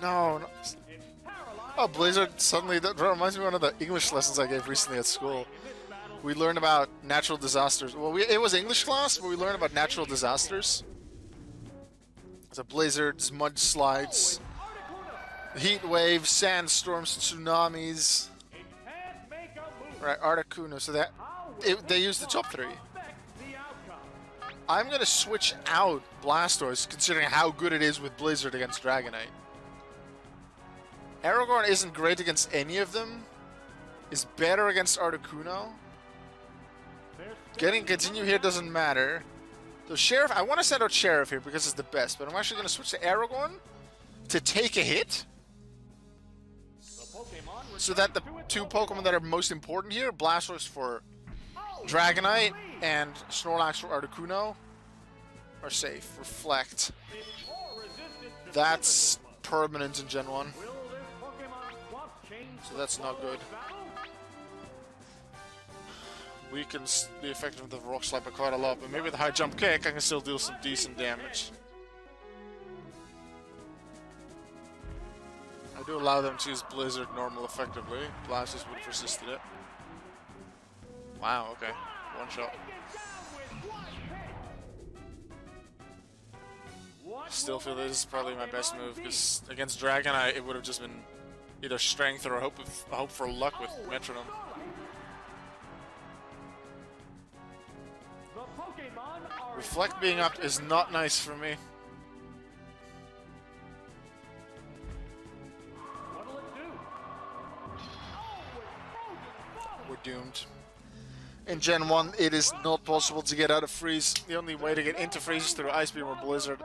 No. Oh, Blizzard, suddenly, that reminds me of one of the English lessons I gave recently at school. We learned about natural disasters. Well, it was English class, but we learned about natural disasters. So blizzards, mudslides, heat waves, sandstorms, tsunamis. Right, Articuno. So that they used the top 3. I'm gonna switch out Blastoise, considering how good it is with Blizzard against Dragonite. Aragorn isn't great against any of them. Is better against Articuno. Getting continue here doesn't matter. So Sheriff, I want to send out Sheriff here because it's the best, but I'm actually going to switch to Aragorn to take a hit. So that the 2 Pokemon that are most important here, Blastoise for Dragonite and Snorlax for Articuno, are safe. Reflect. That's permanent in Gen 1. So that's not good. Weakens the effect of the Rock Slide by quite a lot, but maybe with the high jump kick I can still deal some decent damage. I do allow them to use Blizzard normal effectively. Blastoise would have resisted it. Wow, okay. One shot. Still feel this is probably my best move, because against Dragonite it would have just been either strength or a hope for luck with Metronome. Reflect being up is not nice for me. We're doomed. In Gen 1, it is not possible to get out of Freeze. The only way to get into Freeze is through Ice Beam or Blizzard.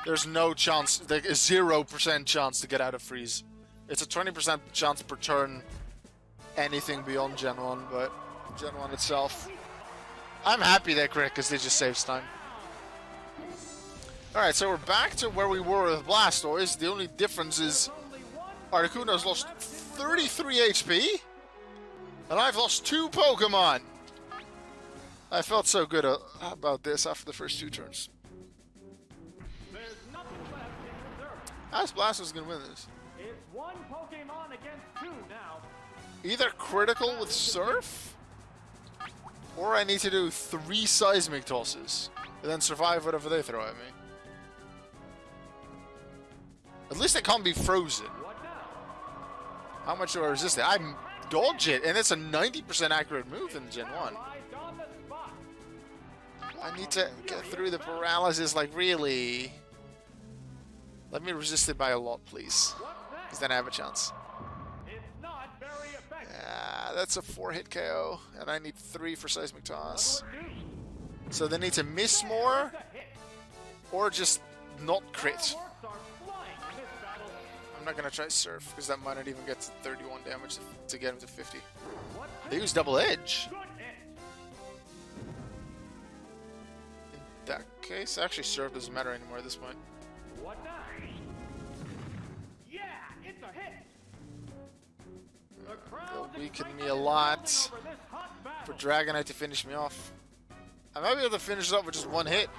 There's no chance, like a 0% chance to get out of Freeze. It's a 20% chance per turn, anything beyond Gen 1, but Gen 1 itself. I'm happy they crit because it just saves time. Alright, so we're back to where we were with Blastoise. The only difference is Articuno's lost 33 HP, and I've lost 2 Pokemon. I felt so good about this after the first 2 turns. How's Blastoise gonna win this? It's 1 Pokemon against 2 now. Either critical with Surf, or I need to do 3 Seismic Tosses, and then survive whatever they throw at me. At least it can't be frozen. How much do I resist it? I dodge it, and it's a 90% accurate move in Gen 1. I need to get through the paralysis, like really. Let me resist it by a lot, please. Because then I have a chance. That's a 4-hit KO, and I need 3 for Seismic Toss. So they need to miss more, or just not crit. I'm not gonna try Surf, because that might not even get to 31 damage to get him to 50. They use Double Edge. In that case, actually Surf doesn't matter anymore at this point. They'll weaken me a lot for Dragonite to finish me off. I might be able to finish it off with just 1 hit.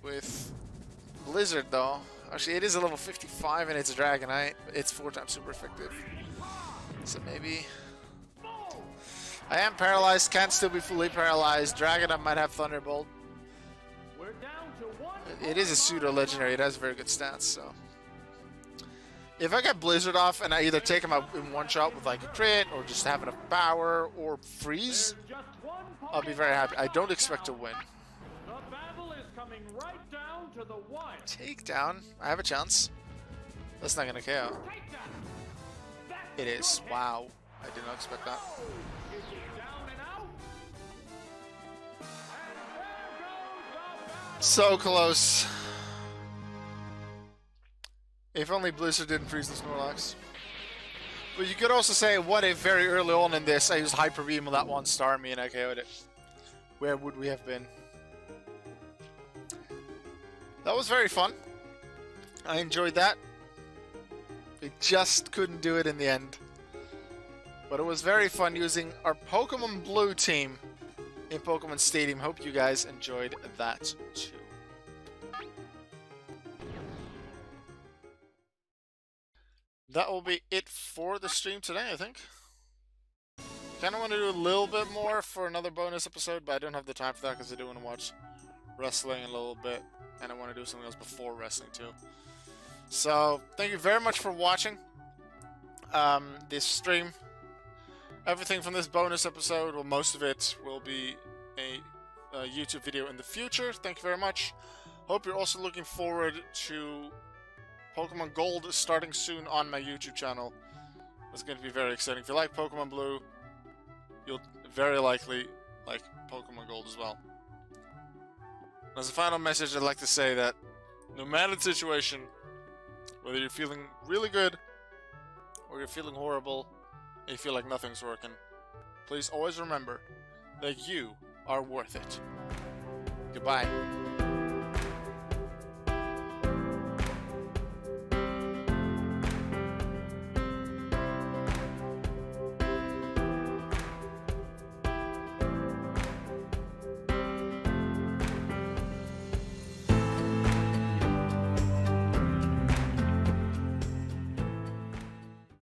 With Blizzard though. Actually, it is a level 55 and it's a Dragonite. It's 4 times super effective. So maybe. I am paralyzed, can't still be fully paralyzed. Dragonite might have Thunderbolt. It is a pseudo legendary, it has very good stats, so. If I get Blizzard off and I either take him out in 1 shot with like a crit or just have enough power or freeze, I'll be very happy. I don't expect to win. Takedown? I have a chance. That's not gonna KO. It is. Wow. I did not expect that. So close. If only Blizzard didn't freeze the Snorlax. But you could also say, what if very early on in this I used Hyper Beam on that one star me and I KO'd it? Where would we have been? That was very fun. I enjoyed that. We just couldn't do it in the end. But it was very fun using our Pokemon Blue team in Pokemon Stadium. Hope you guys enjoyed that too. That will be it for the stream today, I think. Kind of want to do a little bit more for another bonus episode, but I don't have the time for that because I do want to watch wrestling a little bit, and I want to do something else before wrestling too. So, thank you very much for watching this stream. Everything from this bonus episode, well, most of it, will be a YouTube video in the future. Thank you very much. Hope you're also looking forward to Pokemon Gold starting soon on my YouTube channel. It's going to be very exciting. If you like Pokemon Blue, you'll very likely like Pokemon Gold as well. As a final message, I'd like to say that no matter the situation, whether you're feeling really good or you're feeling horrible and you feel like nothing's working, please always remember that you are worth it. Goodbye.